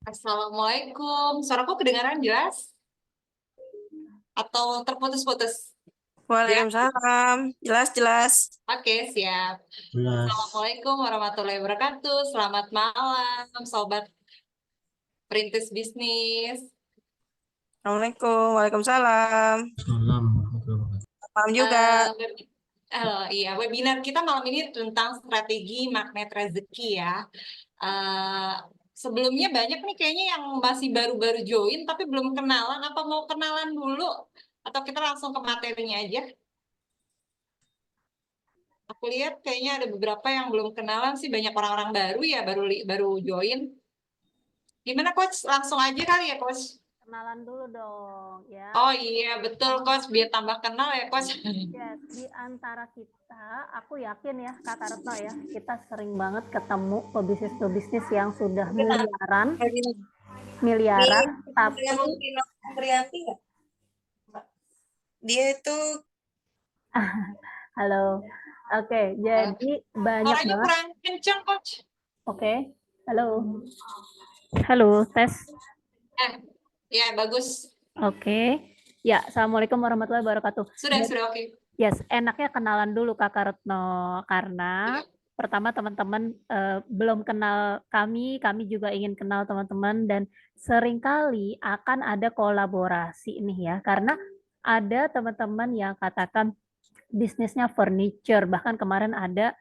Assalamualaikum. Suaraku kedengaran jelas? Atau terputus-putus? Jelas? Waalaikumsalam. Jelas-jelas. Oke, siap. Jelas. Assalamualaikum warahmatullahi wabarakatuh. Selamat malam, sobat perintis bisnis. Assalamualaikum. Waalaikumsalam. Salam warahmatullahi wabarakatuh. Malam juga. Iya, webinar kita malam ini tentang strategi magnet rezeki ya. Sebelumnya banyak nih kayaknya yang masih baru-baru join tapi belum kenalan. Apa mau kenalan dulu? Atau kita langsung ke materinya aja? Aku lihat kayaknya ada beberapa yang belum kenalan sih, banyak orang-orang baru ya, baru join. Gimana Coach? Langsung aja kali ya Coach? Kenalan dulu dong ya. Oh iya betul Coach, biar tambah kenal ya Coach. Yes, di antara kita, aku yakin ya Kak Retno ya, kita sering banget ketemu pebisnis-pebisnis yang sudah miliaran, tapi Prianti nggak? Dia itu halo. Oke, jadi banyak Suaranya banget. kurang kenceng Coach. Oke, halo. Halo, tes. Ya bagus. Oke. Ya, Assalamualaikum warahmatullahi wabarakatuh. Sudah oke. Yes, enaknya kenalan dulu Kakak Retno karena pertama teman-teman belum kenal kami juga ingin kenal teman-teman dan seringkali akan ada kolaborasi nih ya karena ada teman-teman yang katakan bisnisnya furniture, bahkan kemarin ada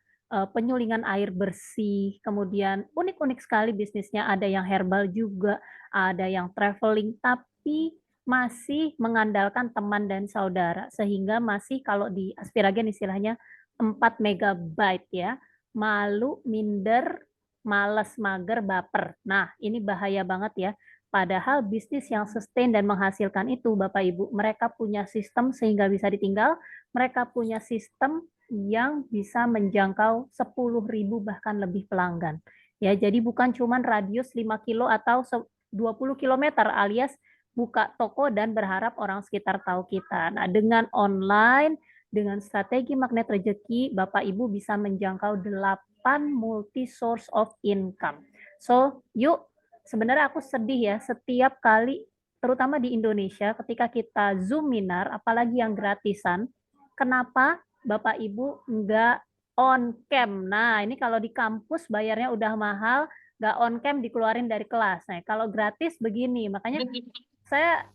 penyulingan air bersih, kemudian unik-unik sekali bisnisnya, ada yang herbal juga, ada yang traveling, tapi masih mengandalkan teman dan saudara, sehingga masih kalau di Aspiragen istilahnya 4 megabyte ya, malu, minder, males, mager, baper. Nah, ini bahaya banget ya. Padahal bisnis yang sustain dan menghasilkan itu, Bapak Ibu, mereka punya sistem sehingga bisa ditinggal, mereka punya sistem yang bisa menjangkau 10.000 bahkan lebih pelanggan. Ya, jadi bukan cuma radius 5 kilo atau 20 kilometer alias buka toko dan berharap orang sekitar tahu kita. Nah, dengan online, dengan strategi magnet rezeki, Bapak Ibu bisa menjangkau 8 multi source of income. So, yuk, sebenarnya aku sedih ya setiap kali, terutama di Indonesia, ketika kita Zoom minar, apalagi yang gratisan, kenapa Bapak Ibu nggak on cam? Nah, ini kalau di kampus bayarnya udah mahal, nggak on cam dikeluarin dari kelas. Nah, kalau gratis begini, makanya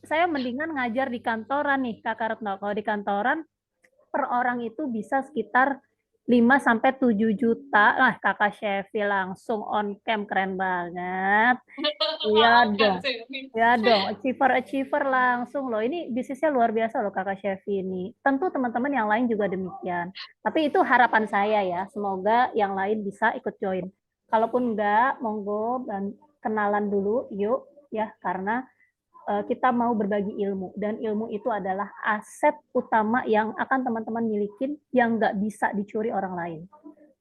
saya mendingan ngajar di kantoran nih, Kakak Retno. Kalau di kantoran per orang itu bisa sekitar 5 sampai 7 juta. Nah, Kakak Chevy langsung on cam, keren banget. Iya dong. Ya dong, achiever langsung loh. Ini bisnisnya luar biasa loh Kakak Chevy ini. Tentu teman-teman yang lain juga demikian. Tapi itu harapan saya ya. Semoga yang lain bisa ikut join. Kalaupun enggak, monggo dan kenalan dulu yuk ya karena kita mau berbagi ilmu dan ilmu itu adalah aset utama yang akan teman-teman milikin yang nggak bisa dicuri orang lain.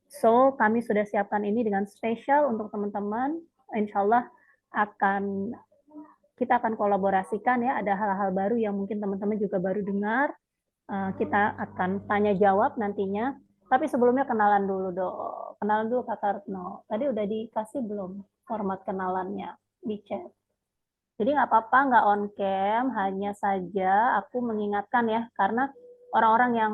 So, kami sudah siapkan ini dengan spesial untuk teman-teman. Insya Allah kita akan kolaborasikan ya. Ada hal-hal baru yang mungkin teman-teman juga baru dengar. Kita akan tanya jawab nantinya. Tapi sebelumnya kenalan dulu dong. Kenalan dulu Kak Retno. Tadi udah dikasih belum format kenalannya di chat? Jadi nggak apa-apa, nggak on cam, hanya saja aku mengingatkan ya, karena orang-orang yang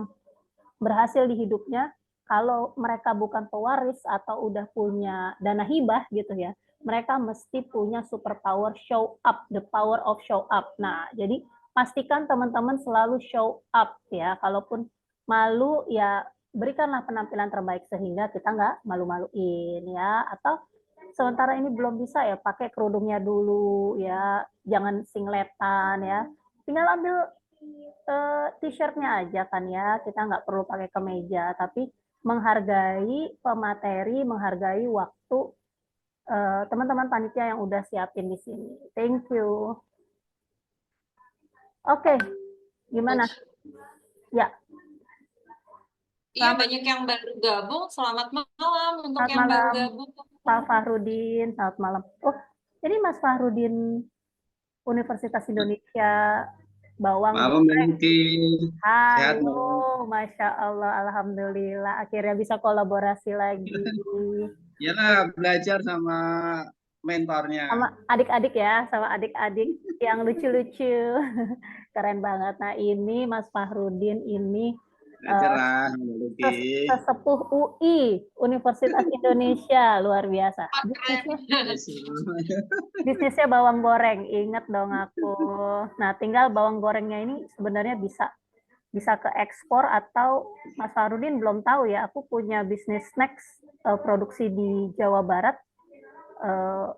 berhasil di hidupnya, kalau mereka bukan pewaris atau udah punya dana hibah gitu ya, mereka mesti punya superpower show up, the power of show up. Nah, jadi pastikan teman-teman selalu show up ya, kalaupun malu ya berikanlah penampilan terbaik sehingga kita nggak malu-maluin ya, atau sementara ini belum bisa ya pakai kerudungnya dulu ya, jangan singletan ya, tinggal ambil t-shirtnya aja kan ya, kita nggak perlu pakai kemeja, tapi menghargai pemateri, menghargai waktu teman-teman panitia yang udah siapin di sini. Thank you. Oke, gimana? Ya. Iya, banyak yang baru gabung. Selamat malam untuk Selamat yang baru malam. gabung. Pak Fahrudin, selamat malam. Oh, ini Mas Fahrudin Universitas Indonesia Bawang. Malam, Nanti. Halo, Masya Allah, Alhamdulillah. Akhirnya bisa kolaborasi lagi. Iyalah, belajar sama mentornya. Sama adik-adik ya, sama adik-adik yang lucu-lucu. Keren banget. Nah, ini Mas Fahrudin ini Belajar lah, Mbak Luki. sesepuh UI, Universitas Indonesia, luar biasa. Bisnisnya, Yes. bisnisnya bawang goreng, ingat dong aku. Nah, tinggal bawang gorengnya ini sebenarnya bisa ke ekspor atau Mas Farudin belum tahu ya, aku punya bisnis snacks produksi di Jawa Barat,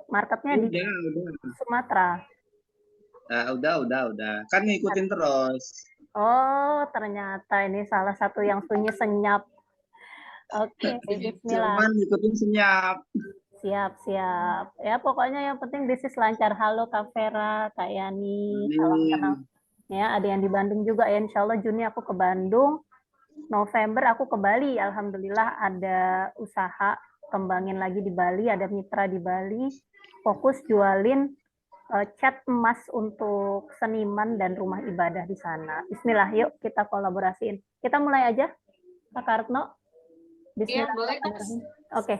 marketnya di Udah. Sumatera. Nah, udah. Kan ngikutin terus. Oh, ternyata ini salah satu yang sunyi senyap. Oke, bismillah. Cuman ngikutin senyap. Siap. Ya, pokoknya yang penting bisnis lancar. Halo Kak Vera, Kak Yani, salam kenal. Amin. Ya, ada yang di Bandung juga ya. Insya Allah Juni aku ke Bandung, November aku ke Bali. Alhamdulillah ada usaha kembangin lagi di Bali, ada mitra di Bali. Fokus jualin cat emas untuk seniman dan rumah ibadah di sana. Bismillah, yuk kita kolaborasiin. Kita mulai aja, Kak Kartno. Iya, boleh, Mas. Bismillahirrahmanirrahim. Oke,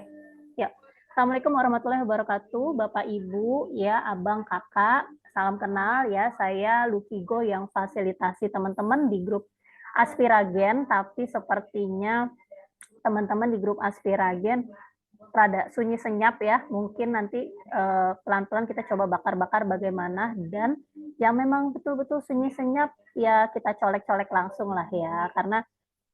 yuk. Assalamualaikum warahmatullahi wabarakatuh, Bapak Ibu, ya Abang Kakak, salam kenal ya. Saya Lukigo yang fasilitasi teman-teman di grup Aspiragen, tapi sepertinya teman-teman di grup Aspiragen rada sunyi senyap ya. Mungkin nanti pelan-pelan kita coba bakar-bakar bagaimana, dan yang memang betul-betul sunyi senyap ya kita colek-colek langsung lah ya, karena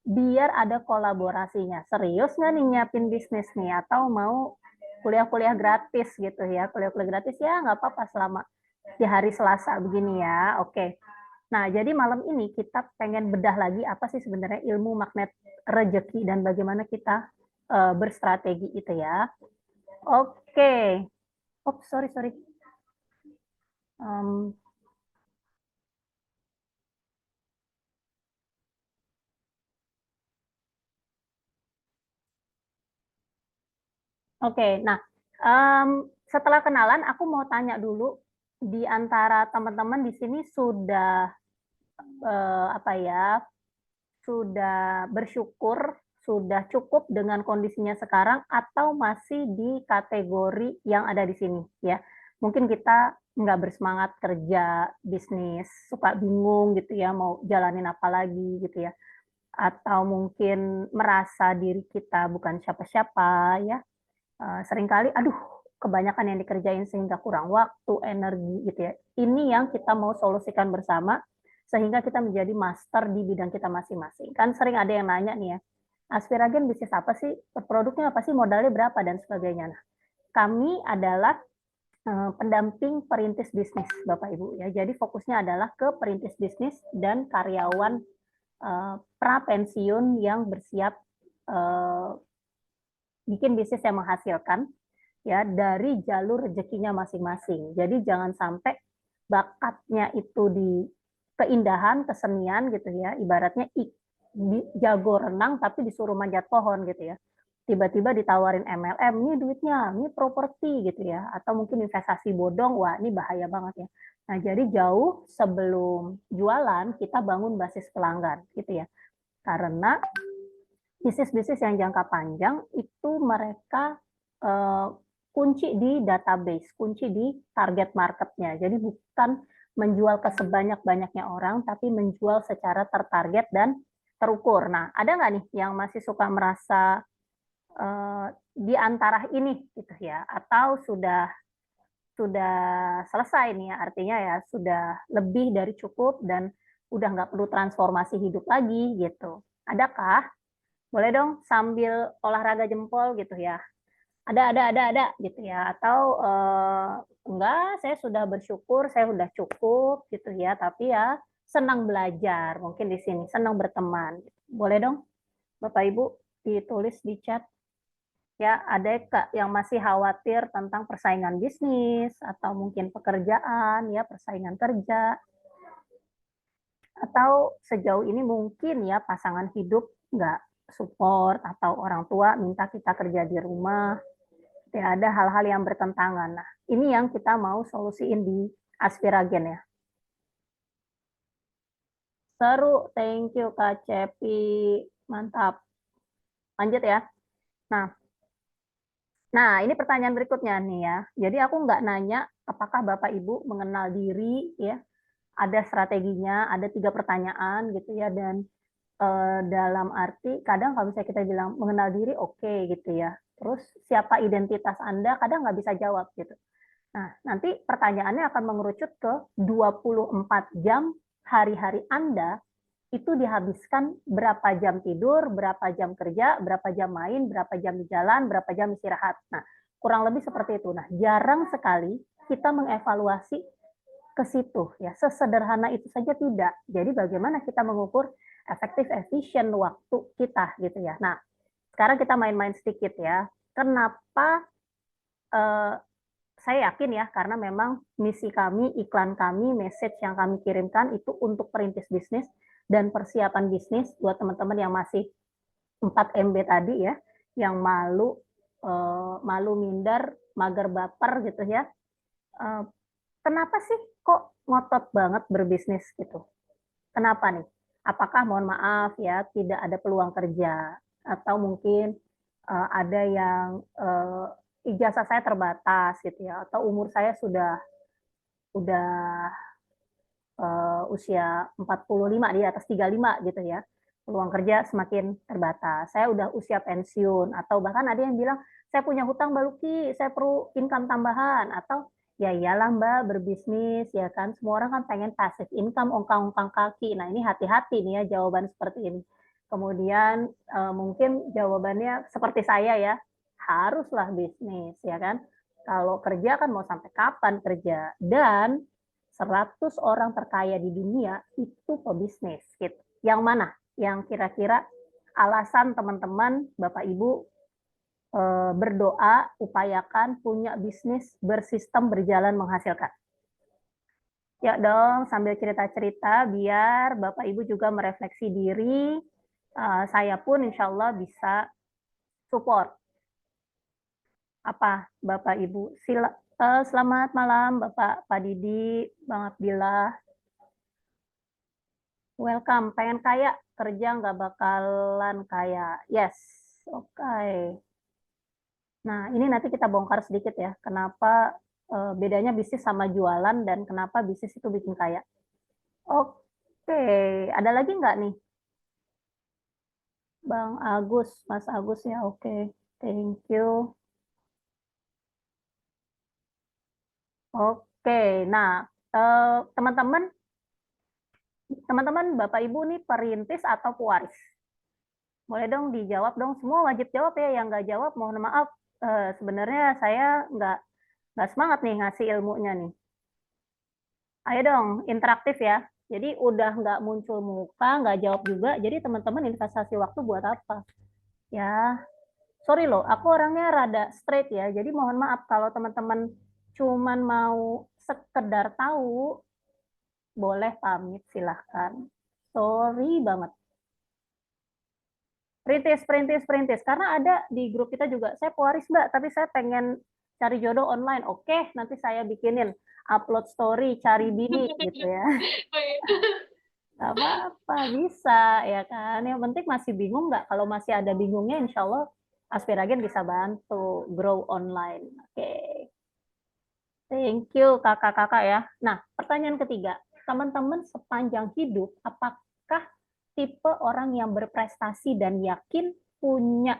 biar ada kolaborasinya. Serius nggak nih nyiapin bisnis nih, atau mau kuliah-kuliah gratis gitu ya. Kuliah-kuliah gratis ya nggak apa-apa selama di hari Selasa begini ya. Oke. Nah, jadi malam ini kita pengen bedah lagi apa sih sebenarnya ilmu magnet rejeki dan bagaimana kita berstrategi itu ya. Oke. Oh, sorry. Um, Oke, nah setelah kenalan, aku mau tanya dulu di antara teman-teman di sini sudah apa ya, sudah bersyukur, sudah cukup dengan kondisinya sekarang, atau masih di kategori yang ada di sini ya. Mungkin kita nggak bersemangat kerja bisnis, suka bingung gitu ya, mau jalanin apa lagi gitu ya. Atau mungkin merasa diri kita bukan siapa-siapa ya. Seringkali, aduh, kebanyakan yang dikerjain sehingga kurang waktu, energi gitu ya. Ini yang kita mau solusikan bersama, sehingga kita menjadi master di bidang kita masing-masing. Kan sering ada yang nanya nih ya, Aspiragen bisnis apa sih, produknya apa sih, modalnya berapa, dan sebagainya. Nah, kami adalah pendamping perintis bisnis, Bapak Ibu ya. Jadi fokusnya adalah ke perintis bisnis dan karyawan pra pensiun yang bersiap bikin bisnis yang menghasilkan ya dari jalur rezekinya masing-masing. Jadi jangan sampai bakatnya itu di keindahan, kesenian gitu ya. Ibaratnya jago renang tapi disuruh manjat pohon gitu ya. Tiba-tiba ditawarin MLM, ini duitnya, ini properti gitu ya. Atau mungkin investasi bodong, wah ini bahaya banget ya. Nah, jadi jauh sebelum jualan kita bangun basis pelanggan gitu ya. Karena bisnis-bisnis yang jangka panjang itu mereka kunci di database, kunci di target marketnya. Jadi bukan menjual ke sebanyak-banyaknya orang, tapi menjual secara tertarget dan terukur. Nah, ada nggak nih yang masih suka merasa di antara ini gitu ya, atau sudah selesai nih ya, artinya ya sudah lebih dari cukup dan udah nggak perlu transformasi hidup lagi gitu. Adakah? Boleh dong sambil olahraga jempol gitu ya. Ada gitu ya. Atau enggak, saya sudah bersyukur, saya sudah cukup gitu ya. Tapi ya senang belajar, mungkin di sini senang berteman. Boleh dong Bapak Ibu ditulis di chat. Ya, ada Kak yang masih khawatir tentang persaingan bisnis atau mungkin pekerjaan ya, persaingan kerja. Atau sejauh ini mungkin ya pasangan hidup nggak support, atau orang tua minta kita kerja di rumah, ya ada hal-hal yang bertentangan. Nah, ini yang kita mau solusiin di Aspiragen ya. Seru, thank you Kak Cepi, mantap. Lanjut ya. Nah, Nah, ini pertanyaan berikutnya nih ya. Jadi aku nggak nanya apakah Bapak Ibu mengenal diri ya. Ada strateginya, ada 3 pertanyaan gitu ya. Dan dalam arti kadang kalau misalnya kita bilang mengenal diri oke gitu ya. Terus siapa identitas Anda kadang nggak bisa jawab gitu. Nah, nanti pertanyaannya akan mengerucut ke 24 jam hari-hari Anda itu dihabiskan berapa jam tidur, berapa jam kerja, berapa jam main, berapa jam di jalan, berapa jam istirahat. Nah, kurang lebih seperti itu. Nah, jarang sekali kita mengevaluasi ke situ ya. Sesederhana itu saja tidak. Jadi bagaimana kita mengukur efektif efisien waktu kita gitu ya. Nah, sekarang kita main-main sedikit ya. Kenapa saya yakin ya, karena memang misi kami, iklan kami, message yang kami kirimkan itu untuk perintis bisnis dan persiapan bisnis buat teman-teman yang masih 4 MB tadi ya, yang malu minder, mager baper gitu ya. Kenapa sih kok ngotot banget berbisnis gitu? Kenapa nih? Apakah mohon maaf ya tidak ada peluang kerja atau mungkin ada yang ijazah saya terbatas gitu ya atau umur saya udah usia 45 di atas 35 gitu ya. Peluang kerja semakin terbatas. Saya udah usia pensiun atau bahkan ada yang bilang saya punya hutang Mbak Luki, saya perlu income tambahan atau ya iyalah Mbak berbisnis ya kan semua orang kan pengen passive income ongkang-ongkang kaki. Nah, ini hati-hati nih ya jawaban seperti ini. Kemudian mungkin jawabannya seperti saya ya, haruslah bisnis ya kan. Kalau kerja kan mau sampai kapan kerja dan 100 orang terkaya di dunia itu pebisnis gitu. Yang mana? Yang kira-kira alasan teman-teman, Bapak Ibu berdoa, upayakan punya bisnis bersistem berjalan menghasilkan. Ya dong, sambil cerita-cerita biar Bapak Ibu juga merefleksi diri. Saya pun insya Allah bisa support. Apa Bapak Ibu? Selamat malam Bapak Pak Didi, Bang Abdillah. Welcome, pengen kaya, kerja nggak bakalan kaya. Yes, oke. Nah, ini nanti kita bongkar sedikit ya, kenapa bedanya bisnis sama jualan dan kenapa bisnis itu bikin kaya. Oke, ada lagi nggak nih? Bang Agus, Mas Agus ya, oke. Thank you. Oke, nah teman-teman Bapak Ibu nih perintis atau pewaris? Boleh dong dijawab dong, semua wajib jawab ya, yang nggak jawab mohon maaf, sebenarnya saya nggak semangat nih ngasih ilmunya nih. Ayo dong, interaktif ya. Jadi udah nggak muncul muka, nggak jawab juga, jadi teman-teman investasi waktu buat apa? Ya, sorry loh, aku orangnya rada straight ya, jadi mohon maaf kalau teman-teman cuman mau sekedar tahu, boleh pamit silahkan. Sorry banget. Perintis. Karena ada di grup kita juga, saya pewaris Mbak, tapi saya pengen cari jodoh online. Oke, nanti saya bikinin upload story, cari bini gitu ya. Gak apa-apa, bisa ya kan. Yang penting masih bingung nggak? Kalau masih ada bingungnya, insya Allah Aspiragen bisa bantu grow online. Oke. Thank you kakak-kakak ya. Nah, pertanyaan ketiga. Teman-teman sepanjang hidup, apakah tipe orang yang berprestasi dan yakin punya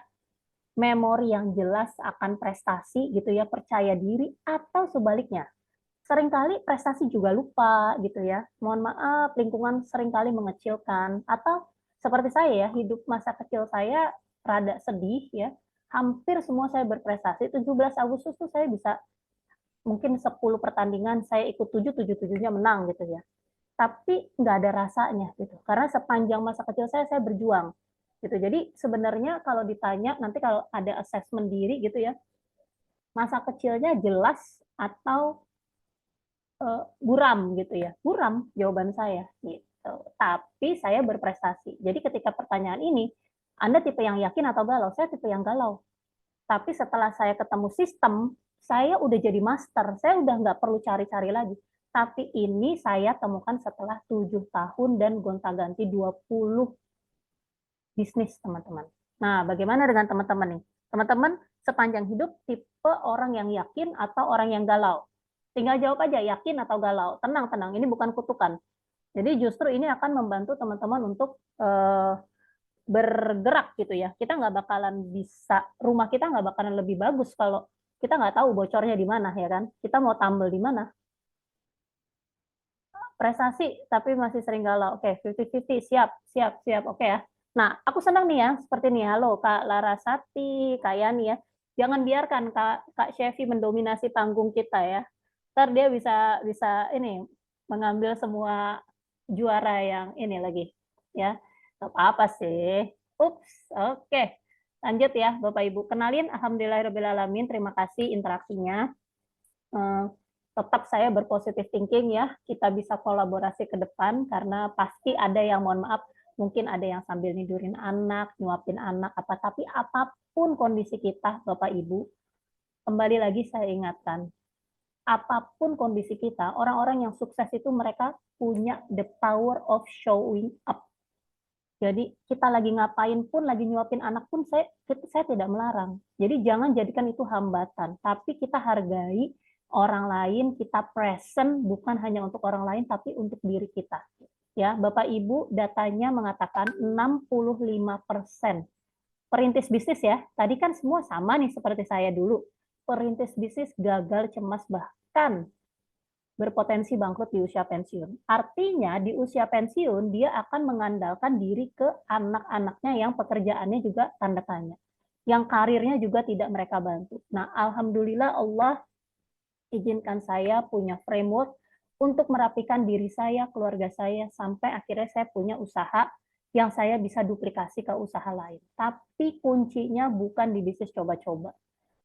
memori yang jelas akan prestasi gitu ya, percaya diri, atau sebaliknya? Seringkali prestasi juga lupa gitu ya. Mohon maaf, lingkungan seringkali mengecilkan. Atau seperti saya ya, hidup masa kecil saya rada sedih ya. Hampir semua saya berprestasi. 17 Agustus tuh saya bisa mungkin 10 pertandingan saya ikut 7-7-7-nya menang gitu ya. Tapi nggak ada rasanya gitu. Karena sepanjang masa kecil saya berjuang gitu. Jadi sebenarnya kalau ditanya nanti kalau ada assessment diri gitu ya, masa kecilnya jelas atau buram gitu ya. Buram jawaban saya gitu. Tapi saya berprestasi. Jadi ketika pertanyaan ini, Anda tipe yang yakin atau galau? Saya tipe yang galau. Tapi setelah saya ketemu sistem, saya udah jadi master. Saya udah nggak perlu cari-cari lagi. Tapi ini saya temukan setelah 7 tahun dan gonta-ganti 20 bisnis, teman-teman. Nah, bagaimana dengan teman-teman nih? Teman-teman, sepanjang hidup tipe orang yang yakin atau orang yang galau? Tinggal jawab aja, yakin atau galau. Tenang, tenang, ini bukan kutukan. Jadi justru ini akan membantu teman-teman untuk bergerak gitu ya. Kita nggak bakalan bisa, rumah kita nggak bakalan lebih bagus kalau kita nggak tahu bocornya di mana, ya kan? Kita mau tambel di mana? Prestasi tapi masih sering galau. Oke, 50-50, siap. Oke ya. Nah, aku senang nih ya, seperti nih, halo Kak Larasati, Kak Yani ya. Jangan biarkan Kak Shevi mendominasi panggung kita ya. Ntar dia bisa ini mengambil semua juara yang ini lagi ya. Gak apa-apa sih. Ups, oke. Lanjut ya Bapak Ibu. Kenalin, alhamdulillahirrahmanirrahim. Terima kasih interaksinya. Tetap saya berpositif thinking ya, kita bisa kolaborasi ke depan karena pasti ada yang mohon maaf, mungkin ada yang sambil nidurin anak, nyuapin anak, tapi apapun kondisi kita Bapak Ibu, kembali lagi saya ingatkan, apapun kondisi kita, orang-orang yang sukses itu mereka punya the power of showing up. Jadi kita lagi ngapain pun, lagi nyuapin anak pun, saya tidak melarang. Jadi jangan jadikan itu hambatan, tapi kita hargai orang lain, kita present bukan hanya untuk orang lain, tapi untuk diri kita. Ya, Bapak Ibu, datanya mengatakan 65% perintis bisnis ya. Tadi kan semua sama nih seperti saya dulu. Perintis bisnis gagal, cemas, bahkan berpotensi bangkrut di usia pensiun. Artinya di usia pensiun dia akan mengandalkan diri ke anak-anaknya yang pekerjaannya juga tanda tanya. Yang karirnya juga tidak mereka bantu. Nah, alhamdulillah Allah izinkan saya punya framework untuk merapikan diri saya, keluarga saya, sampai akhirnya saya punya usaha yang saya bisa duplikasi ke usaha lain. Tapi kuncinya bukan di bisnis coba-coba.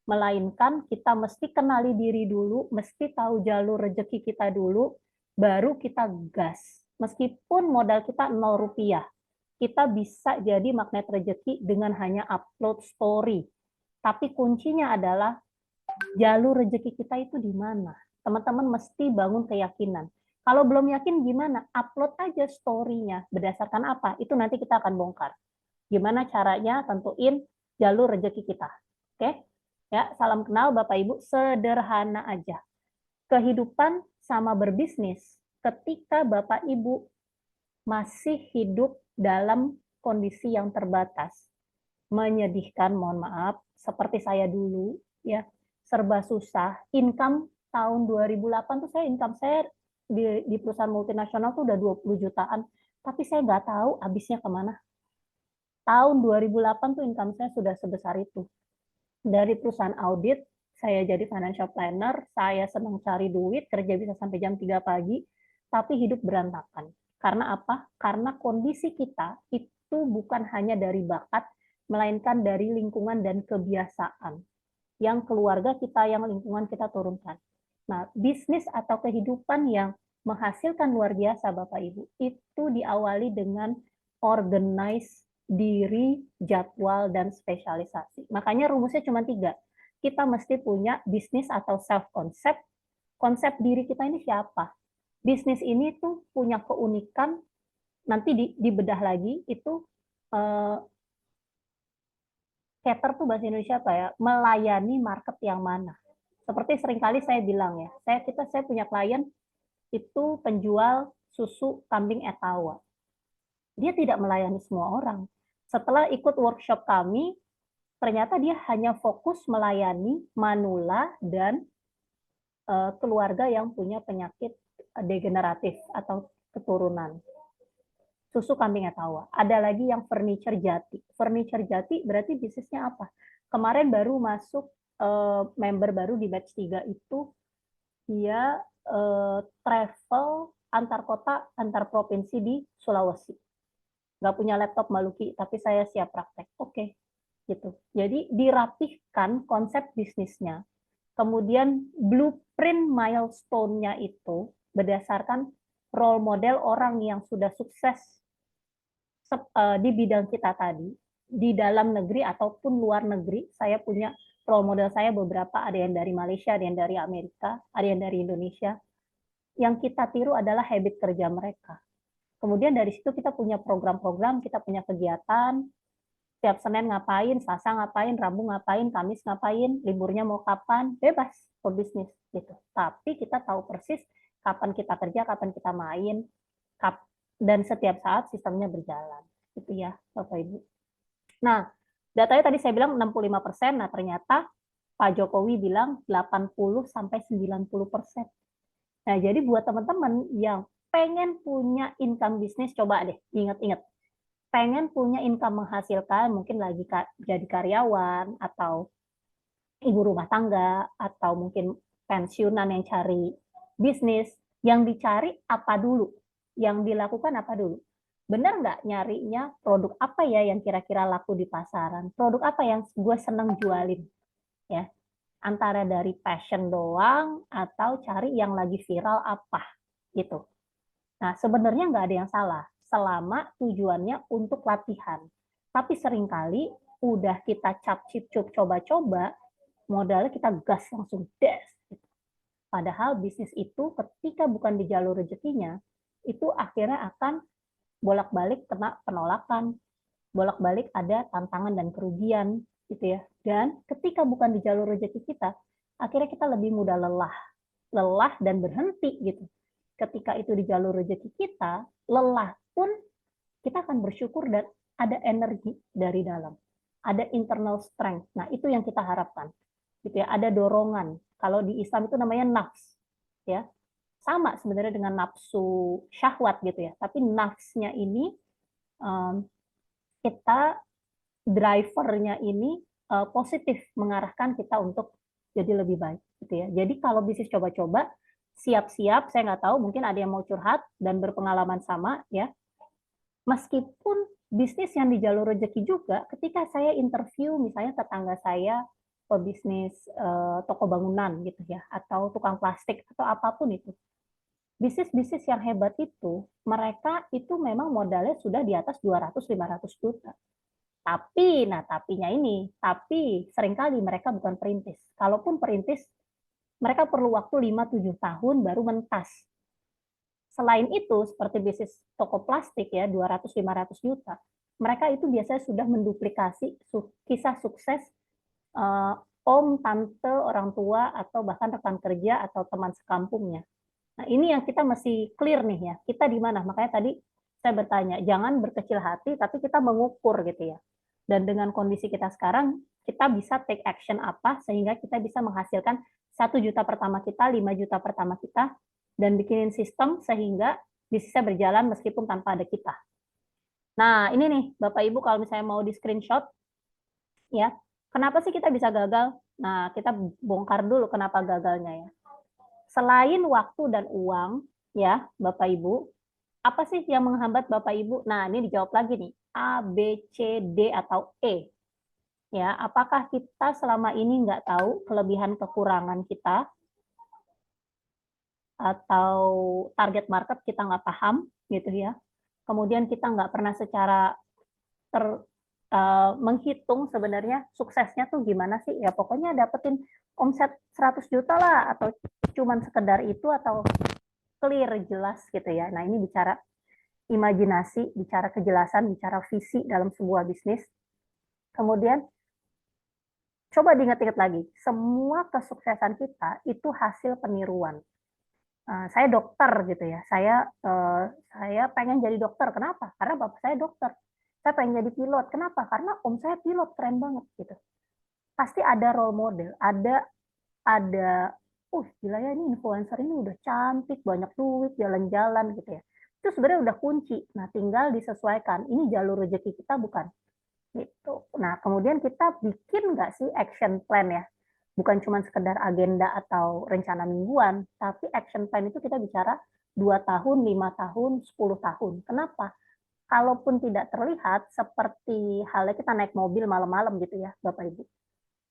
Melainkan kita mesti kenali diri dulu, mesti tahu jalur rezeki kita dulu, baru kita gas. Meskipun modal kita 0 rupiah, kita bisa jadi magnet rezeki dengan hanya upload story. Tapi kuncinya adalah jalur rezeki kita itu di mana? Teman-teman mesti bangun keyakinan. Kalau belum yakin gimana? Upload aja story-nya. Berdasarkan apa? Itu nanti kita akan bongkar. Gimana caranya tentuin jalur rezeki kita. Oke? Ya, salam kenal Bapak Ibu, sederhana aja. Kehidupan sama berbisnis ketika Bapak Ibu masih hidup dalam kondisi yang terbatas. Menyedihkan, mohon maaf, seperti saya dulu ya. Serba susah, income tahun 2008 tuh income saya di perusahaan multinasional tuh udah 20 jutaan, tapi saya nggak tahu habisnya kemana. Tahun 2008 tuh income saya sudah sebesar itu. Dari perusahaan audit, saya jadi financial planner, saya senang cari duit, kerja bisa sampai jam 3 pagi, tapi hidup berantakan. Karena apa? Karena kondisi kita itu bukan hanya dari bakat, melainkan dari lingkungan dan kebiasaan yang keluarga kita, yang lingkungan kita turunkan. Nah, bisnis atau kehidupan yang menghasilkan luar biasa, Bapak Ibu, itu diawali dengan organize diri, jadwal, dan spesialisasi. Makanya rumusnya cuma 3. Kita mesti punya bisnis atau self-concept. Konsep diri kita ini siapa? Bisnis ini tuh punya keunikan, nanti dibedah lagi, itu cater tuh bahasa Indonesia apa ya? Melayani market yang mana? Seperti seringkali saya bilang ya, saya punya klien itu penjual susu kambing etawa. Dia tidak melayani semua orang. Setelah ikut workshop kami, ternyata dia hanya fokus melayani manula dan keluarga yang punya penyakit degeneratif atau keturunan. Susu kambing etawa. Ada lagi yang furniture jati. Furniture jati berarti bisnisnya apa? Kemarin baru masuk member baru di batch 3 itu dia travel antar kota, antar provinsi di Sulawesi. Nggak punya laptop Maluki, tapi saya siap praktek. Oke, gitu. Jadi dirapihkan konsep bisnisnya. Kemudian blueprint milestone-nya itu berdasarkan role model orang yang sudah sukses di bidang kita tadi, di dalam negeri ataupun luar negeri. Saya punya role model saya beberapa, ada yang dari Malaysia, ada yang dari Amerika, ada yang dari Indonesia. Yang kita tiru adalah habit kerja mereka. Kemudian dari situ kita punya program-program, kita punya kegiatan, Setiap Senin ngapain, Selasa ngapain, Rabu ngapain, Kamis ngapain, liburnya mau kapan, bebas pebisnis gitu. Tapi kita tahu persis kapan kita kerja, kapan kita main, dan setiap saat sistemnya berjalan. Gitu ya, Bapak Ibu. Nah, datanya tadi saya bilang 65%, nah ternyata Pak Jokowi bilang 80-90%. Nah, jadi buat teman-teman yang pengen punya income bisnis, coba deh ingat-ingat. Pengen punya income menghasilkan, mungkin lagi jadi karyawan, atau ibu rumah tangga, atau mungkin pensiunan yang cari bisnis, yang dicari apa dulu? Yang dilakukan apa dulu? Benar nggak nyarinya produk apa ya yang kira-kira laku di pasaran? Produk apa yang gue seneng jualin? Ya, antara dari passion doang atau cari yang lagi viral apa gitu. Nah, sebenarnya nggak ada yang salah selama tujuannya untuk latihan. Tapi seringkali udah kita cap-cip-cup coba-coba, modalnya kita gas langsung des. Padahal bisnis itu ketika bukan di jalur rezekinya, itu akhirnya akan bolak-balik kena penolakan, bolak-balik ada tantangan dan kerugian gitu ya. Dan ketika bukan di jalur rezeki kita, akhirnya kita lebih mudah lelah dan berhenti gitu. Ketika itu di jalur rezeki kita, lelah pun kita akan bersyukur dan ada energi dari dalam. Ada internal strength. Nah, itu yang kita harapkan. Gitu ya, ada dorongan. Kalau di Islam itu namanya nafs, ya. Sama sebenarnya dengan nafsu syahwat gitu ya. Tapi nafsnya ini kita drivernya ini positif mengarahkan kita untuk jadi lebih baik gitu ya. Jadi kalau bisnis coba-coba, siap-siap, saya nggak tahu mungkin ada yang mau curhat dan berpengalaman sama ya. Meskipun bisnis yang di jalur rezeki juga, ketika saya interview misalnya tetangga saya pebisnis toko bangunan gitu ya, atau tukang plastik atau apapun itu. Bisnis-bisnis yang hebat itu, mereka itu memang modalnya sudah di atas 200-500 juta. Tapi, nah tapinya ini, tapi seringkali mereka bukan perintis. Kalaupun perintis, mereka perlu waktu 5-7 tahun baru mentas. Selain itu, seperti bisnis toko plastik ya, 200-500 juta, mereka itu biasanya sudah menduplikasi kisah sukses om, tante, orang tua, atau bahkan rekan kerja atau teman sekampungnya. Nah, ini yang kita mesti clear nih ya, kita di mana? Makanya tadi saya bertanya, jangan berkecil hati, tapi kita mengukur gitu ya. Dan dengan kondisi kita sekarang, kita bisa take action apa sehingga kita bisa menghasilkan 1 juta pertama kita, 5 juta pertama kita, dan bikinin sistem sehingga bisnisnya berjalan meskipun tanpa ada kita. Nah, ini nih Bapak Ibu kalau misalnya mau di screenshot, ya, kenapa sih kita bisa gagal? Nah, kita bongkar dulu kenapa gagalnya ya. Selain waktu dan uang, ya Bapak Ibu, apa sih yang menghambat Bapak Ibu? Nah, ini dijawab lagi nih, A, B, C, D, atau E. Ya, apakah kita selama ini nggak tahu kelebihan kekurangan kita? Atau target market kita nggak paham, gitu ya. Kemudian kita nggak pernah secara menghitung sebenarnya suksesnya tuh gimana sih? Ya pokoknya dapetin omset 100 juta lah, atau cuman sekedar itu, atau clear, jelas gitu ya. Nah, ini bicara imajinasi, bicara kejelasan, bicara visi dalam sebuah bisnis. Kemudian, coba diingat-ingat lagi, semua kesuksesan kita itu hasil peniruan. Saya dokter gitu ya, saya pengen jadi dokter. Kenapa? Karena bapak saya dokter. Saya pengen jadi pilot. Kenapa? Karena om saya pilot, keren banget gitu. Pasti ada role model, ada gila ya ini influencer ini udah cantik, banyak duit, jalan-jalan gitu ya. Itu sebenarnya udah kunci. Nah, tinggal disesuaikan. Ini jalur rezeki kita bukan? Gitu. Nah, kemudian kita bikin nggak sih action plan ya? Bukan cuma sekedar agenda atau rencana mingguan, tapi action plan itu kita bicara 2 tahun, 5 tahun, 10 tahun. Kenapa? Kalaupun tidak terlihat seperti halnya kita naik mobil malam-malam gitu ya, Bapak Ibu.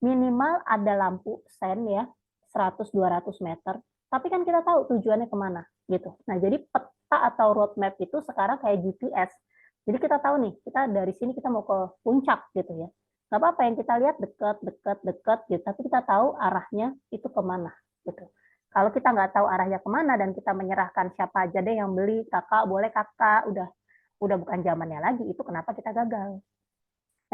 Minimal ada lampu sen ya, 100-200 meter. Tapi kan kita tahu tujuannya kemana gitu. Nah, jadi peta atau roadmap itu sekarang kayak GPS. Jadi kita tahu nih, kita dari sini kita mau ke puncak gitu ya. Nggak apa-apa yang kita lihat dekat gitu, tapi kita tahu arahnya itu kemana gitu. Kalau kita nggak tahu arahnya kemana dan kita menyerahkan siapa aja deh yang beli, kakak boleh kakak, udah bukan zamannya lagi, itu kenapa kita gagal.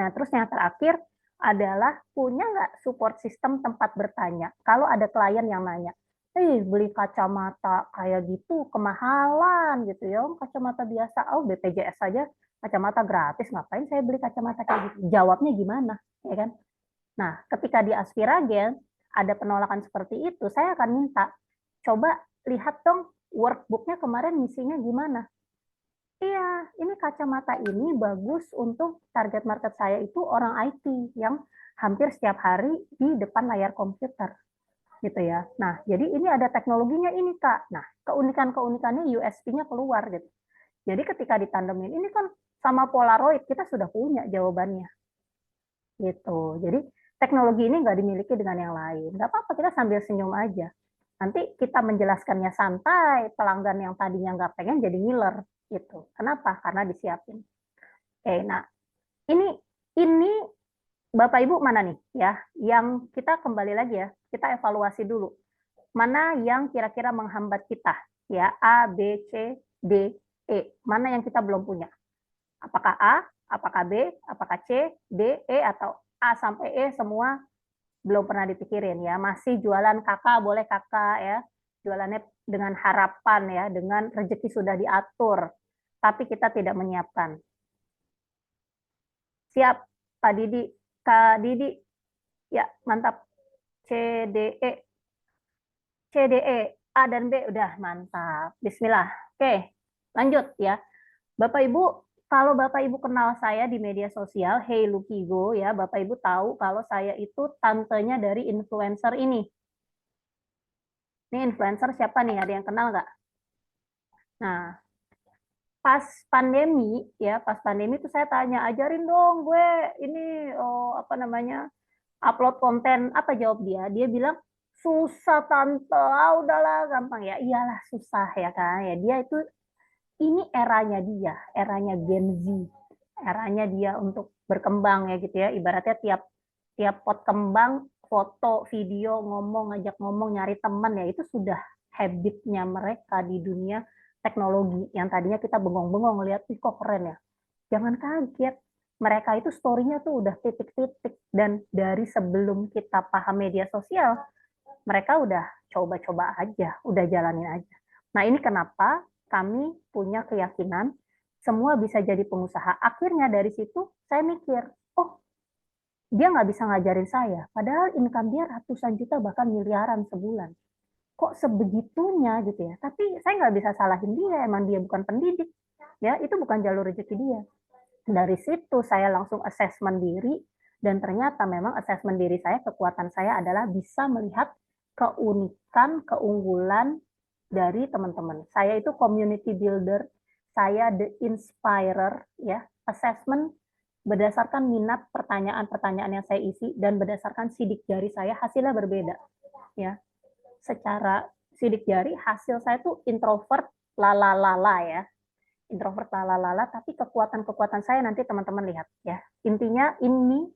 Nah, terus yang terakhir adalah punya nggak support system tempat bertanya. Kalau ada klien yang nanya, beli kacamata kayak gitu kemahalan gitu ya, kacamata biasa, BPJS saja kacamata gratis, ngapain saya beli kacamata kayak gitu? Jawabnya gimana, ya kan? Nah, ketika di Aspiragen ada penolakan seperti itu, saya akan minta, coba lihat dong workbook-nya kemarin misinya gimana. Iya, ini kacamata ini bagus untuk target market saya itu orang IT yang hampir setiap hari di depan layar komputer, gitu ya. Nah, jadi ini ada teknologinya ini, Kak. Nah, keunikan-keunikannya USP-nya keluar, gitu. Jadi ketika ditandemin, ini kan sama Polaroid, kita sudah punya jawabannya. Gitu. Jadi teknologi ini nggak dimiliki dengan yang lain. Nggak apa-apa, kita sambil senyum aja. Nanti kita menjelaskannya santai, pelanggan yang tadinya nggak pengen jadi ngiler. Gitu. Kenapa? Karena disiapin. Oke, nah ini Bapak Ibu mana nih ya? Yang kita kembali lagi ya, kita evaluasi dulu. Mana yang kira-kira menghambat kita? Ya, A, B, C, D, E. Mana yang kita belum punya? Apakah A, apakah B, apakah C, D, E, atau A sampai E semua belum pernah dipikirin ya. Masih jualan kakak, boleh kakak ya. Jualannya dengan harapan ya, dengan rezeki sudah diatur. Tapi kita tidak menyiapkan. Siap, Pak Didi, Kak Didi. Ya, mantap. C, D, E. C, D, E. A dan B udah mantap. Bismillah. Oke, lanjut ya. Bapak Ibu, kalau Bapak Ibu kenal saya di media sosial, Hey Lukigo ya, Bapak Ibu tahu kalau saya itu tantenya dari influencer ini. Ini influencer siapa nih? Ada yang kenal nggak? Nah, pas pandemi itu saya tanya, ajarin dong gue ini apa namanya, upload konten. Apa jawab dia? Dia bilang, susah tante, udahlah gampang ya. Iyalah susah ya kan. Ya dia itu, ini eranya dia, eranya Gen Z, eranya dia untuk berkembang ya gitu ya. Ibaratnya tiap pot kembang, foto, video, ngomong, ngajak ngomong, nyari teman ya, itu sudah habitnya mereka di dunia teknologi. Yang tadinya kita bengong-bengong lihat, ih kok keren ya. Jangan kaget, mereka itu story-nya tuh udah titik-titik, dan dari sebelum kita paham media sosial, mereka udah coba-coba aja, udah jalanin aja. Nah, ini kenapa kami punya keyakinan semua bisa jadi pengusaha. Akhirnya dari situ saya mikir, oh dia nggak bisa ngajarin saya, padahal income dia ratusan juta bahkan miliaran sebulan. Kok sebegitunya gitu ya? Tapi saya nggak bisa salahin dia, emang dia bukan pendidik, ya itu bukan jalur rezeki dia. Dari situ saya langsung assessment diri, dan ternyata memang assessment diri saya, kekuatan saya adalah bisa melihat keunikan, keunggulan dari teman-teman. Saya itu community builder, saya the inspirer ya. Assessment berdasarkan minat pertanyaan-pertanyaan yang saya isi, dan berdasarkan sidik jari saya hasilnya berbeda ya. Secara sidik jari hasil saya tuh introvert lalalala ya. Introvert lalalala, tapi kekuatan-kekuatan saya nanti teman-teman lihat ya. Intinya ini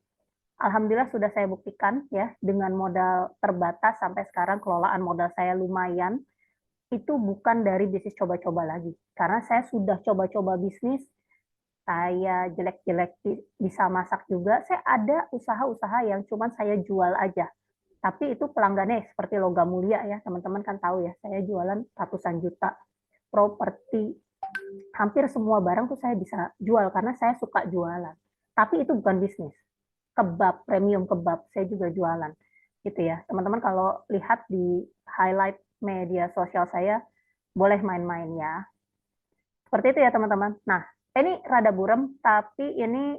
alhamdulillah sudah saya buktikan ya, dengan modal terbatas sampai sekarang kelolaan modal saya lumayan. Itu bukan dari bisnis coba-coba lagi. Karena saya sudah coba-coba bisnis, saya jelek-jelek bisa masak juga, saya ada usaha-usaha yang cuman saya jual aja. Tapi itu pelanggannya seperti Logam Mulia ya, teman-teman kan tahu ya, saya jualan ratusan juta, properti, hampir semua barang tuh saya bisa jual karena saya suka jualan. Tapi itu bukan bisnis. Kebab, premium kebab, saya juga jualan. Gitu ya. Teman-teman kalau lihat di highlight media sosial saya, boleh main-main ya. Seperti itu ya teman-teman. Nah, ini rada burem, tapi ini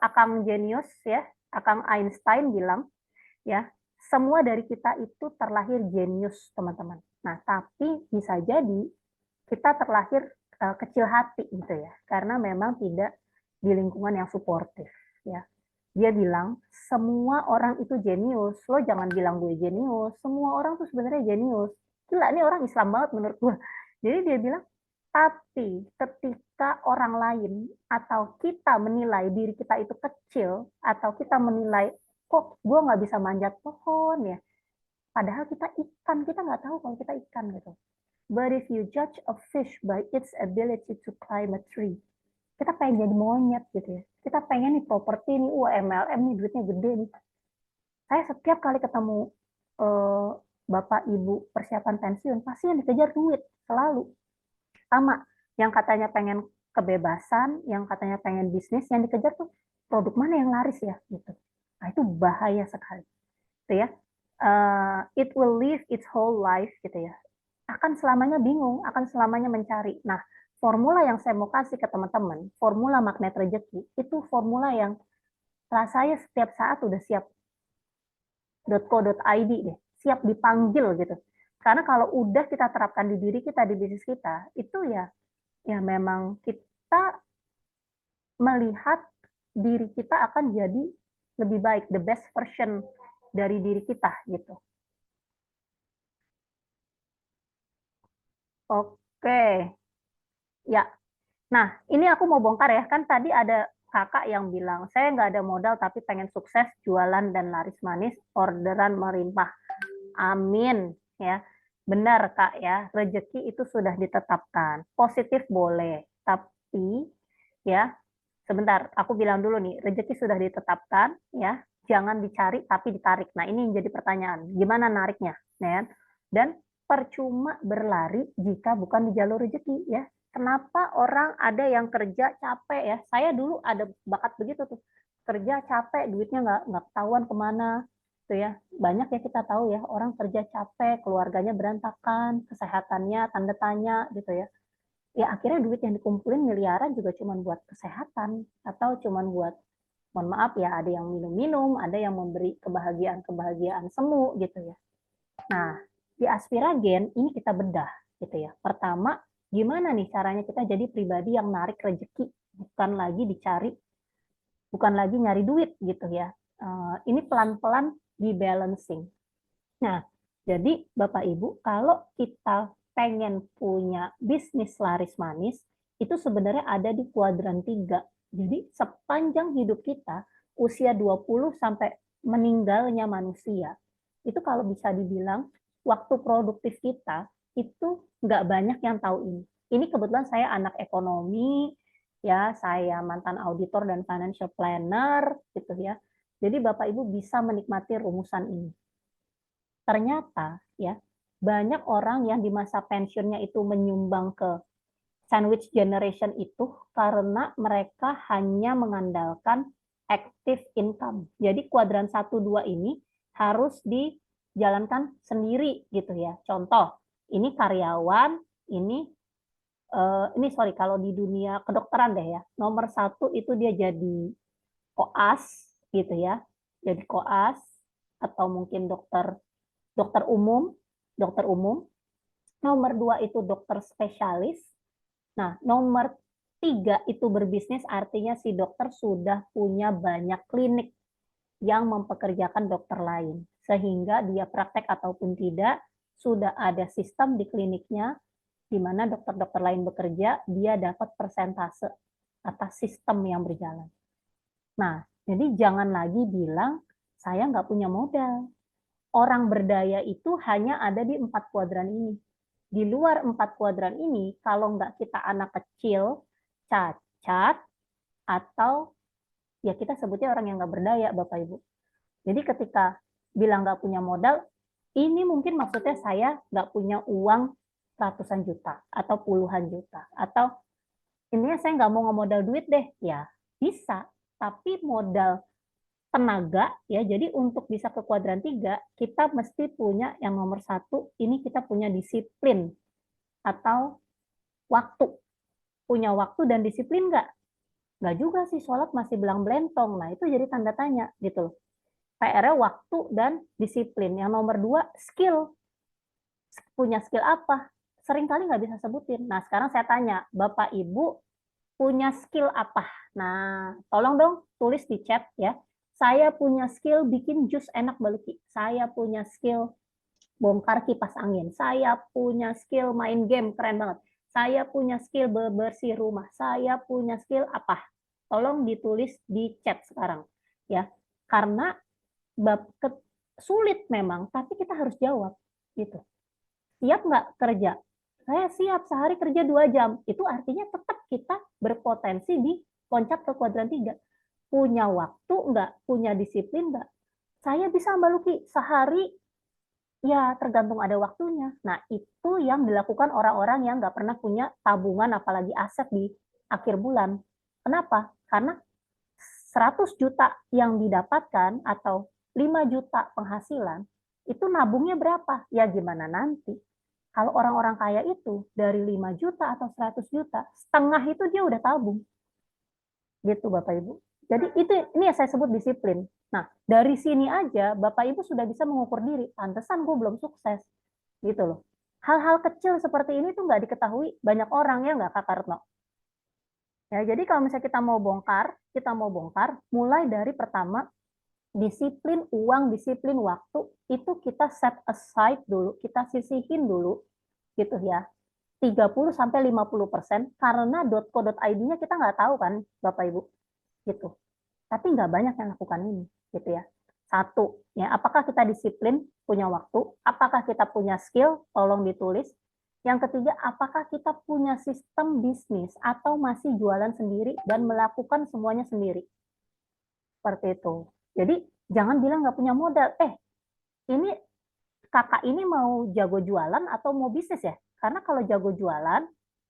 Akang Genius ya, Akang Einstein bilang, ya, semua dari kita itu terlahir jenius teman-teman. Nah, tapi bisa jadi kita terlahir kecil hati gitu ya, karena memang tidak di lingkungan yang suportif ya. Dia bilang semua orang itu jenius, lo jangan bilang gue jenius, semua orang tuh sebenarnya jenius. Gila, ini orang Islam banget menurut gue. Jadi dia bilang, tapi ketika orang lain atau kita menilai diri kita itu kecil, atau kita menilai kok gue nggak bisa manjat pohon ya, padahal kita ikan, kita nggak tahu kalau kita ikan gitu. But if you judge a fish by its ability to climb a tree, kita pengen jadi monyet gitu ya. Kita kita pengen nih properti nih, MLM nih duitnya gede nih. Saya setiap kali ketemu bapak ibu persiapan pensiun, pasti yang dikejar duit selalu. Sama, yang katanya pengen kebebasan, yang katanya pengen bisnis, yang dikejar tuh produk mana yang laris ya gitu. Nah itu bahaya sekali, gitu ya. It will live its whole life gitu ya. Akan selamanya bingung, akan selamanya mencari. Nah, formula yang saya mau kasih ke teman-teman, formula magnet rezeki, itu formula yang rasanya setiap saat udah siap .co.id deh, siap dipanggil gitu. Karena kalau udah kita terapkan di diri kita, di bisnis kita, itu ya memang kita melihat diri kita akan jadi lebih baik, the best version dari diri kita gitu. Oke, ya. Nah, ini aku mau bongkar ya, kan tadi ada kakak yang bilang, saya nggak ada modal tapi pengen sukses, jualan dan laris manis, orderan melimpah. Amin, ya. Benar Kak ya, rezeki itu sudah ditetapkan. Positif boleh, tapi ya, sebentar, aku bilang dulu nih, rezeki sudah ditetapkan, ya, jangan dicari tapi ditarik. Nah, ini yang jadi pertanyaan, gimana nariknya, ya? Dan percuma berlari jika bukan di jalur rezeki, ya. Kenapa orang ada yang kerja capek ya? Saya dulu ada bakat begitu tuh, kerja capek, duitnya nggak ketahuan kemana, tuh ya. Banyak ya kita tahu ya, orang kerja capek, keluarganya berantakan, kesehatannya tanda tanya gitu ya. Ya akhirnya duit yang dikumpulin miliaran juga cuma buat kesehatan atau cuma buat, mohon maaf ya, ada yang minum-minum, ada yang memberi kebahagiaan-kebahagiaan semu gitu ya. Nah, di Aspiragen ini kita bedah gitu ya. Pertama, gimana nih caranya kita jadi pribadi yang narik rezeki, bukan lagi dicari, bukan lagi nyari duit gitu ya. Ini pelan-pelan di balancing. Nah, jadi Bapak Ibu, kalau kita pengen punya bisnis laris manis, itu sebenarnya ada di kuadran 3. Jadi sepanjang hidup kita, usia 20 sampai meninggalnya manusia, itu kalau bisa dibilang, waktu produktif kita, itu nggak banyak yang tahu ini. Ini kebetulan saya anak ekonomi, ya saya mantan auditor dan financial planner, gitu ya. Jadi Bapak Ibu bisa menikmati rumusan ini. Ternyata ya banyak orang yang di masa pensiunnya itu menyumbang ke sandwich generation itu karena mereka hanya mengandalkan active income. Jadi kuadran 1-2 ini harus dijalankan sendiri gitu ya. Contoh, ini karyawan, ini sorry, kalau di dunia kedokteran deh ya, nomor 1 itu dia jadi koas gitu ya, jadi koas atau mungkin dokter umum. Nomor 2 itu dokter spesialis. Nah, nomor 3 itu berbisnis, artinya si dokter sudah punya banyak klinik yang mempekerjakan dokter lain. Sehingga dia praktek ataupun tidak, sudah ada sistem di kliniknya, di mana dokter-dokter lain bekerja, dia dapat persentase atas sistem yang berjalan. Nah, jadi jangan lagi bilang, saya nggak punya modal. Orang berdaya itu hanya ada di 4 kuadran ini. Di luar 4 kuadran ini, kalau nggak kita anak kecil, cacat, atau ya kita sebutnya orang yang nggak berdaya, Bapak Ibu. Jadi ketika bilang nggak punya modal, ini mungkin maksudnya saya nggak punya uang ratusan juta, atau puluhan juta, atau intinya saya nggak mau ngemodal duit deh, ya bisa, tapi modal tenaga ya. Jadi untuk bisa ke kuadran 3 kita mesti punya yang nomor 1, ini kita punya disiplin atau waktu. Punya waktu dan disiplin nggak juga sih, sholat masih belang belentong. Nah itu jadi tanda tanya gitu loh. PR-nya waktu dan disiplin. Yang nomor 2 skill. Punya skill apa? Seringkali nggak bisa sebutin. Nah sekarang saya tanya, Bapak Ibu punya skill apa? Nah tolong dong tulis di chat ya. Saya punya skill bikin jus enak Baluki. Saya punya skill bongkar kipas angin. Saya punya skill main game, keren banget. Saya punya skill bebersih rumah. Saya punya skill apa? Tolong ditulis di chat sekarang. Ya, karena sulit memang, tapi kita harus jawab. Gitu. Siap nggak kerja? Saya siap, sehari kerja 2 jam. Itu artinya tetap kita berpotensi di loncat ke kuadran 3. punya waktu nggak, punya disiplin nggak. Saya bisa Mbak Luki sehari ya tergantung ada waktunya. Nah itu yang dilakukan orang-orang yang nggak pernah punya tabungan apalagi aset di akhir bulan. Kenapa? Karena 100 juta yang didapatkan atau 5 juta penghasilan, itu nabungnya berapa? Ya gimana nanti? Kalau orang-orang kaya itu dari 5 juta atau 100 juta, setengah itu dia udah tabung. Gitu Bapak Ibu. Jadi ini yang saya sebut disiplin. Nah, dari sini aja Bapak Ibu sudah bisa mengukur diri, pantesan gue belum sukses. Gitu loh. Hal-hal kecil seperti ini tuh nggak diketahui banyak orang ya nggak Kak Retno? Ya, jadi kalau misalnya kita mau bongkar, mulai dari pertama, disiplin uang, disiplin waktu, itu kita set aside dulu, kita sisihin dulu, gitu ya. 30-50%, karena .co.id-nya kita nggak tahu kan, Bapak Ibu. Gitu. Tapi nggak banyak yang lakukan ini, gitu ya. Satu, ya, apakah kita disiplin, punya waktu, apakah kita punya skill, tolong ditulis. Yang ketiga, apakah kita punya sistem bisnis atau masih jualan sendiri dan melakukan semuanya sendiri. Seperti itu. Jadi, jangan bilang nggak punya modal. Ini kakak ini mau jago jualan atau mau bisnis ya? Karena kalau jago jualan,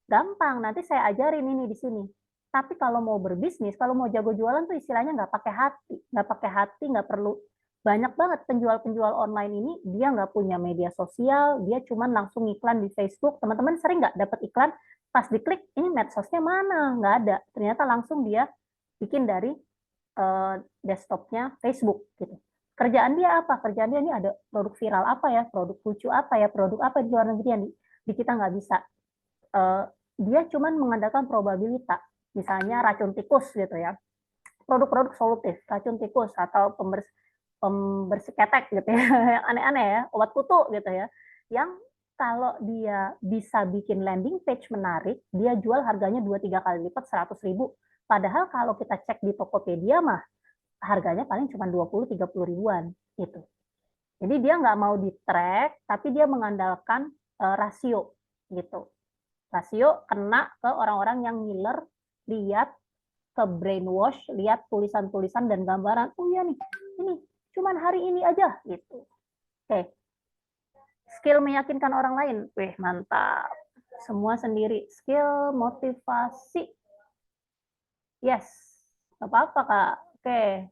gampang. Nanti saya ajarin ini di sini. Tapi kalau mau berbisnis, kalau mau jago jualan tuh istilahnya nggak pakai hati, nggak perlu. Banyak banget penjual-penjual online ini, dia nggak punya media sosial, dia cuma langsung iklan di Facebook. Teman-teman sering nggak dapat iklan, pas diklik, ini medsosnya mana? Nggak ada. Ternyata langsung dia bikin dari desktopnya Facebook. Gitu. Kerjaan dia apa? Kerjaan dia ini ada produk viral apa ya, produk lucu apa ya, produk apa di luar negeri yang di kita nggak bisa. Dia cuma mengandalkan probabilitas. Misalnya racun tikus gitu ya. Produk-produk solutif, racun tikus atau pembersih ketek gitu ya, yang aneh-aneh ya, obat kutu gitu ya, yang kalau dia bisa bikin landing page menarik, dia jual harganya 2-3 kali lipat 100.000. Padahal kalau kita cek di Tokopedia mah, harganya paling cuma 20-30 ribuan gitu. Jadi dia nggak mau di track, tapi dia mengandalkan rasio gitu. Rasio kena ke orang-orang yang ngiler, lihat ke brainwash, lihat tulisan-tulisan dan gambaran, oh ya nih, ini cuman hari ini aja gitu. Oke. Skill meyakinkan orang lain. Wih, mantap. Semua sendiri. Skill motivasi. Yes. Gak apa-apa, Kak. Oke.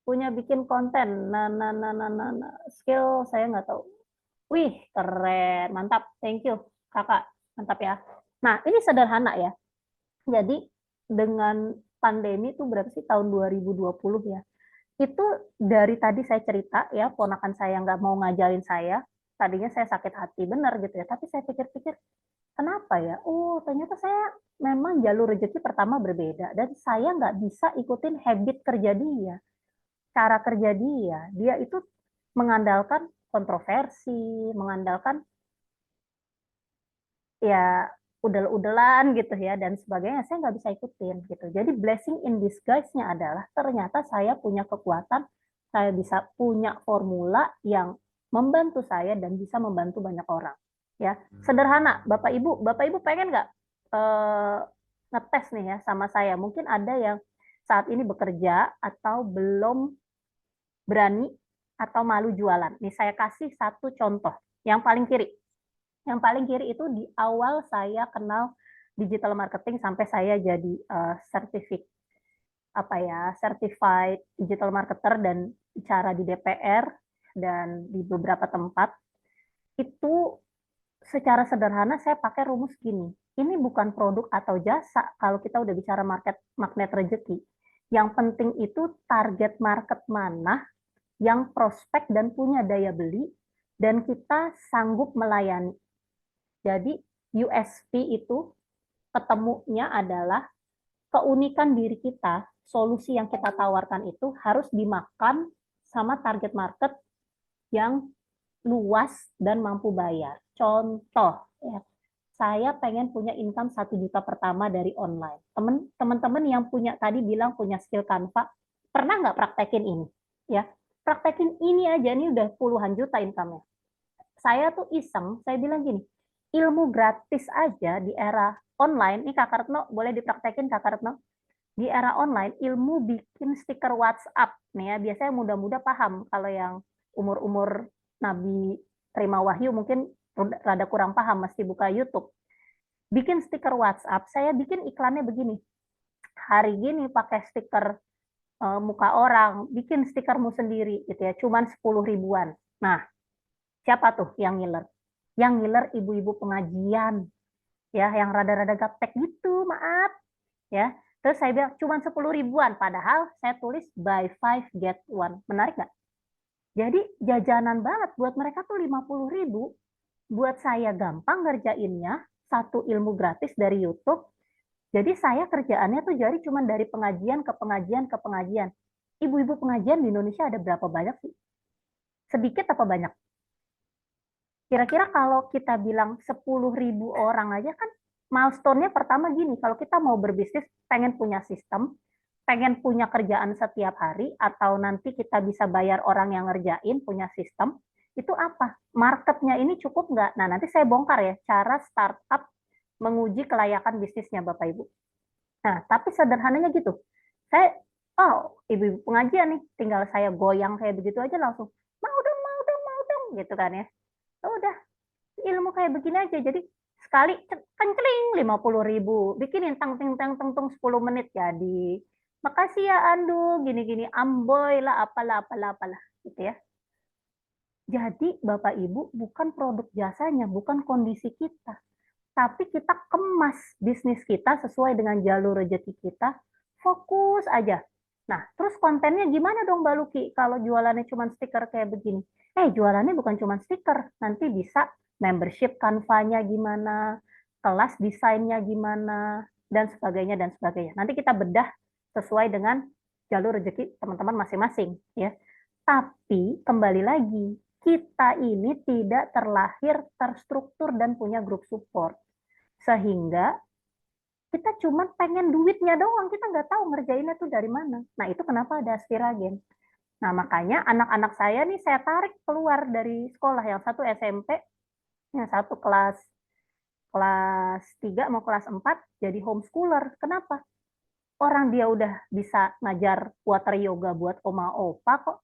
Punya bikin konten. Nah. Skill saya nggak tahu. Wih, keren. Mantap. Thank you, Kakak. Mantap ya. Nah, ini sederhana ya. Jadi, dengan pandemi itu berapa sih tahun 2020 ya? Itu dari tadi saya cerita ya, ponakan saya nggak mau ngajarin saya, tadinya saya sakit hati benar gitu ya, tapi saya pikir-pikir kenapa ya, ternyata saya memang jalur rezeki pertama berbeda dan saya nggak bisa ikutin habit kerja dia, cara kerja dia itu mengandalkan kontroversi, mengandalkan ya udel-udelan gitu ya dan sebagainya, saya nggak bisa ikutin gitu. Jadi blessing in disguise-nya adalah ternyata saya punya kekuatan, saya bisa punya formula yang membantu saya dan bisa membantu banyak orang. Ya sederhana, Bapak Ibu pengen nggak ngetes nih ya sama saya? Mungkin ada yang saat ini bekerja atau belum berani atau malu jualan. Nih saya kasih satu contoh yang paling kiri. Yang paling kiri itu di awal saya kenal digital marketing sampai saya jadi certified digital marketer dan bicara di DPR dan di beberapa tempat. Itu secara sederhana saya pakai rumus gini. Ini bukan produk atau jasa kalau kita udah bicara magnet rezeki. Yang penting itu target market mana yang prospek dan punya daya beli dan kita sanggup melayani. Jadi USP itu ketemunya adalah keunikan diri kita, solusi yang kita tawarkan itu harus dimakan sama target market yang luas dan mampu bayar. Contoh, ya, saya pengen punya income 1 juta pertama dari online. Teman-teman yang punya tadi bilang punya skill Canva, pernah nggak praktekin ini? Ya, praktekin ini aja, ini udah puluhan juta income-nya. Saya tuh iseng, saya bilang gini, ilmu gratis aja di era online, ini Kak Retno boleh dipraktekin Kak Retno, di era online, ilmu bikin stiker WhatsApp nih ya, biasanya muda-muda paham. Kalau yang umur-umur Nabi terima wahyu mungkin rada kurang paham, mesti buka YouTube. Bikin stiker WhatsApp, saya bikin iklannya begini. Hari gini pakai stiker muka orang, bikin stikermu sendiri gitu ya, cuman 10 ribuan. Nah, siapa tuh yang ngiler? Yang ngiler ibu-ibu pengajian, ya, yang rada-rada gaptek gitu, maaf, ya. Terus saya bilang cuman 10 ribuan, padahal saya tulis buy 5 get 1. Menarik nggak? Jadi jajanan banget buat mereka tuh 50 ribu. Buat saya gampang ngerjainnya, satu ilmu gratis dari YouTube. Jadi saya kerjaannya tuh jadi cuman dari pengajian ke pengajian ke pengajian. Ibu-ibu pengajian di Indonesia ada berapa banyak sih? Sedikit apa banyak? Kira-kira kalau kita bilang 10 ribu orang aja kan milestone-nya pertama gini, kalau kita mau berbisnis pengen punya sistem, pengen punya kerjaan setiap hari, atau nanti kita bisa bayar orang yang ngerjain, punya sistem, itu apa? Marketnya ini cukup nggak? Nah, nanti saya bongkar ya, cara startup menguji kelayakan bisnisnya Bapak Ibu. Nah, tapi sederhananya gitu. Saya, ibu-ibu pengajian nih, tinggal saya goyang kayak begitu aja langsung, mau dong, gitu kan ya. Udah, ilmu kayak begini aja. Jadi sekali kencling 50 ribu, bikinin tang ting tang teng tung 10 menit jadi. Makasih ya Andu, gini-gini amboy lah, apalah, gitu ya. Jadi Bapak Ibu bukan produk jasanya, bukan kondisi kita, tapi kita kemas bisnis kita sesuai dengan jalur rezeki kita, fokus aja. Nah, terus kontennya gimana dong Mbak Luki kalau jualannya cuma stiker kayak begini? Jualannya bukan cuma stiker, nanti bisa membership Canva-nya gimana, kelas desainnya gimana, dan sebagainya, dan sebagainya. Nanti kita bedah sesuai dengan jalur rezeki teman-teman masing-masing. Ya. Tapi, kembali lagi, kita ini tidak terlahir terstruktur dan punya grup support. Sehingga kita cuma pengen duitnya doang, kita nggak tahu ngerjainnya tuh dari mana. Nah, itu kenapa ada Aspiragen. Nah, makanya anak-anak saya nih saya tarik keluar dari sekolah. Yang satu SMP, yang satu kelas 3 mau kelas 4 jadi homeschooler. Kenapa? Orang dia udah bisa ngajar water yoga buat oma opa kok.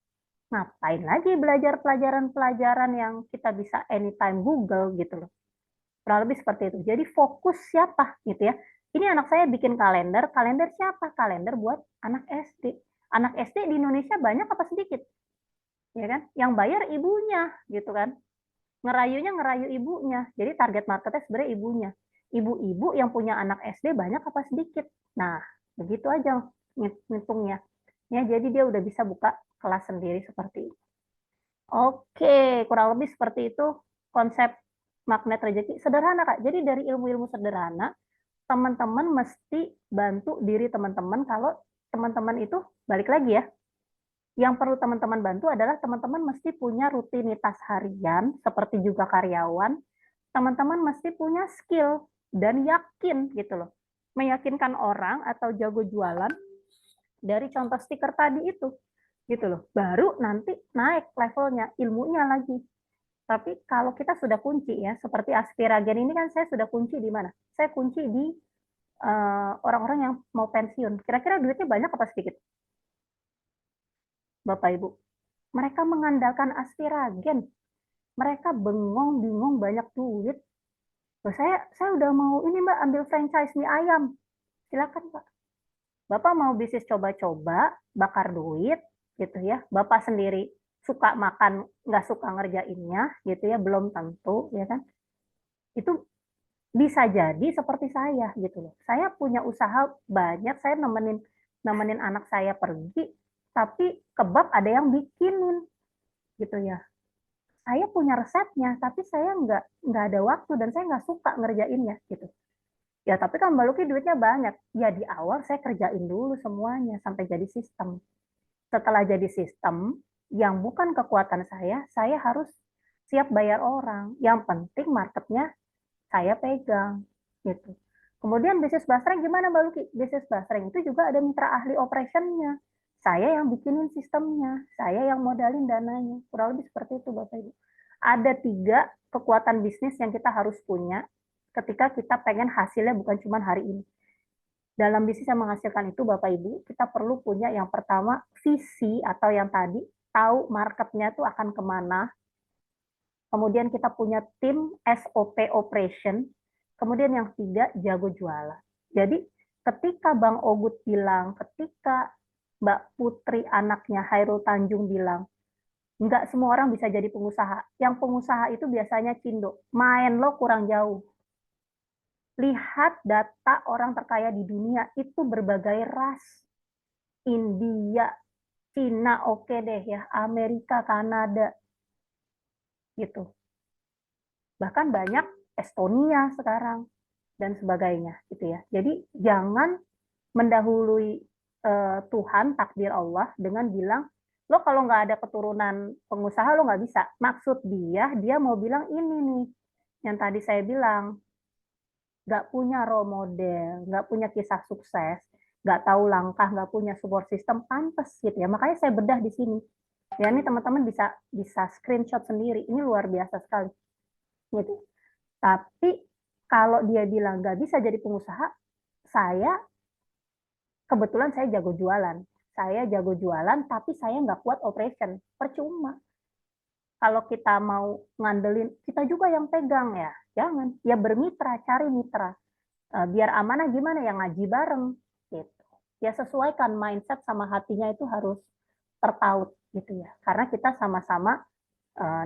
Ngapain lagi belajar pelajaran-pelajaran yang kita bisa anytime Google gitu loh. Kurang lebih seperti itu. Jadi fokus siapa gitu ya. Ini anak saya bikin kalender siapa? Kalender buat anak SD. Anak SD di Indonesia banyak apa sedikit? Ya kan? Yang bayar ibunya gitu kan. Ngerayunya ngerayu ibunya. Jadi target marketnya sebenarnya ibunya. Ibu-ibu yang punya anak SD banyak apa sedikit? Nah, begitu aja ngitungnya. Ya, jadi dia udah bisa buka kelas sendiri seperti itu. Oke, kurang lebih seperti itu konsep magnet rezeki. Sederhana, Kak. Jadi dari ilmu-ilmu sederhana, teman-teman mesti bantu diri teman-teman kalau teman-teman itu, balik lagi ya, yang perlu teman-teman bantu adalah teman-teman mesti punya rutinitas harian, seperti juga karyawan, teman-teman mesti punya skill dan yakin gitu loh. Meyakinkan orang atau jago jualan dari contoh stiker tadi itu. Gitu loh. Baru nanti naik levelnya, ilmunya lagi. Tapi kalau kita sudah kunci ya, seperti Aspiragen ini kan saya sudah kunci di mana? Saya kunci di orang-orang yang mau pensiun. Kira-kira duitnya banyak apa sedikit? Bapak Ibu. Mereka mengandalkan Aspiragen. Mereka bengong, bingung, banyak duit. Saya udah mau ini Mbak ambil franchise mie ayam. Silakan Pak. Bapak mau bisnis coba-coba, bakar duit, gitu ya. Bapak sendiri suka makan, nggak suka ngerjainnya, gitu ya, belum tentu, ya kan. Itu bisa jadi seperti saya, gitu loh. Saya punya usaha banyak, saya nemenin anak saya pergi, tapi kebab ada yang bikinin, gitu ya. Saya punya resepnya, tapi saya nggak ada waktu dan saya nggak suka ngerjainnya, gitu. Ya, tapi kan Mbak Luki duitnya banyak. Ya, di awal saya kerjain dulu semuanya sampai jadi sistem. Setelah jadi sistem, yang bukan kekuatan saya harus siap bayar orang. Yang penting marketnya saya pegang. Gitu. Kemudian bisnis basreng gimana Mbak Luki? Bisnis basreng itu juga ada mitra ahli operationnya. Saya yang bikinin sistemnya. Saya yang modalin dananya. Kurang lebih seperti itu Bapak Ibu. Ada 3 kekuatan bisnis yang kita harus punya ketika kita pengen hasilnya bukan cuma hari ini. dalam bisnis yang menghasilkan itu Bapak Ibu, kita perlu punya yang pertama visi atau yang tadi tahu marketnya tuh akan kemana. Kemudian kita punya tim SOP operation. Kemudian yang ketiga jago jualan. Jadi ketika Bang Ogut bilang, ketika Mbak Putri anaknya Hairul Tanjung bilang, nggak semua orang bisa jadi pengusaha. Yang pengusaha itu biasanya cindo. Main lo kurang jauh. Lihat data orang terkaya di dunia itu berbagai ras. India, Cina, oke deh ya, Amerika, Kanada, gitu. Bahkan banyak Estonia sekarang dan sebagainya, gitu ya. Jadi jangan mendahului Tuhan, takdir Allah dengan bilang, lo kalau nggak ada keturunan pengusaha lo nggak bisa. Maksud dia mau bilang ini nih, yang tadi saya bilang, nggak punya role model, nggak punya kisah sukses, nggak tahu langkah, nggak punya support system, pantas gitu ya. Makanya saya bedah di sini. Ya ini teman-teman bisa screenshot sendiri. Ini luar biasa sekali. Gitu. Tapi kalau dia bilang nggak bisa jadi pengusaha, kebetulan saya jago jualan. Saya jago jualan, tapi saya nggak kuat operation. Percuma. Kalau kita mau ngandelin, kita juga yang pegang ya. Jangan. Ya bermitra, cari mitra. Biar amanah gimana ya ngaji bareng gitu. Ya sesuaikan mindset sama hatinya itu harus tertaut gitu ya. Karena kita sama-sama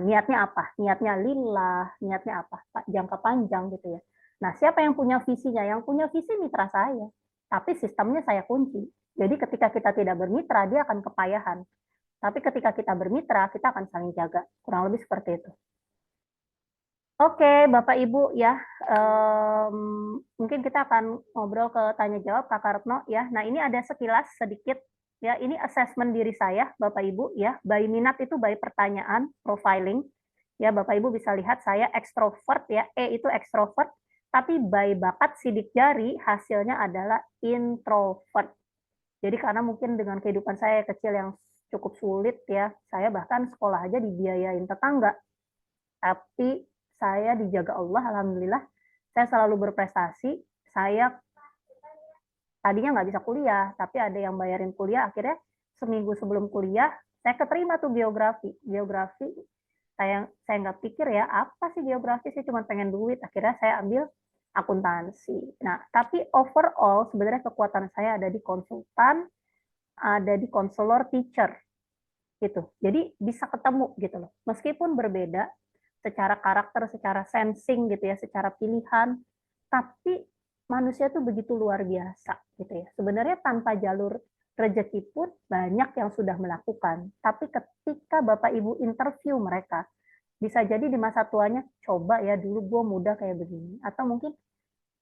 niatnya apa? Niatnya lillah, niatnya apa? Jangka panjang gitu ya. Nah, siapa yang punya visinya? Yang punya visi mitra saya. Tapi sistemnya saya kunci. Jadi ketika kita tidak bermitra, dia akan kepayahan. Tapi ketika kita bermitra, kita akan saling jaga. Kurang lebih seperti itu. Oke, Bapak Ibu ya, mungkin kita akan ngobrol ke tanya jawab Kakak Retno ya. Nah ini ada sekilas sedikit ya, ini assessment diri saya Bapak Ibu ya. By minat itu by pertanyaan, profiling ya. Bapak Ibu bisa lihat saya ekstrovert ya, E itu ekstrovert, tapi by bakat sidik jari hasilnya adalah introvert. Jadi karena mungkin dengan kehidupan saya kecil yang cukup sulit ya, saya bahkan sekolah aja dibiayain tetangga. Tapi saya dijaga Allah, alhamdulillah, saya selalu berprestasi. Saya tadinya nggak bisa kuliah, tapi ada yang bayarin kuliah. Akhirnya seminggu sebelum kuliah, saya keterima tuh geografi. Geografi, saya nggak pikir ya, apa sih geografi, saya cuma pengen duit. Akhirnya saya ambil akuntansi. Nah, tapi overall sebenarnya kekuatan saya ada di konsultan, ada di konselor teacher. Gitu. Jadi bisa ketemu gitu loh. Meskipun berbeda, secara karakter, secara sensing gitu ya, secara pilihan, tapi manusia tuh begitu luar biasa gitu ya. Sebenarnya tanpa jalur rezeki pun banyak yang sudah melakukan, tapi ketika Bapak Ibu interview mereka, bisa jadi di masa tuanya, coba ya dulu gue muda kayak begini, atau mungkin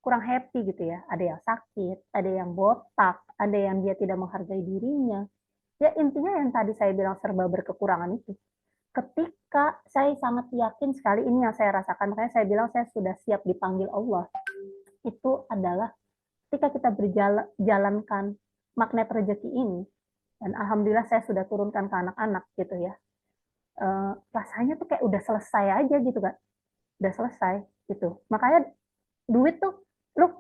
kurang happy gitu ya, ada yang sakit, ada yang botak, ada yang dia tidak menghargai dirinya. Ya intinya yang tadi saya bilang serba berkekurangan itu. Ketika saya sangat yakin sekali ini yang saya rasakan, makanya saya bilang saya sudah siap dipanggil Allah. Itu adalah ketika kita berjalankan magnet rezeki ini, dan alhamdulillah saya sudah turunkan ke anak-anak gitu ya. Rasanya tuh kayak udah selesai aja gitu kan. Udah selesai gitu. Makanya duit tuh lu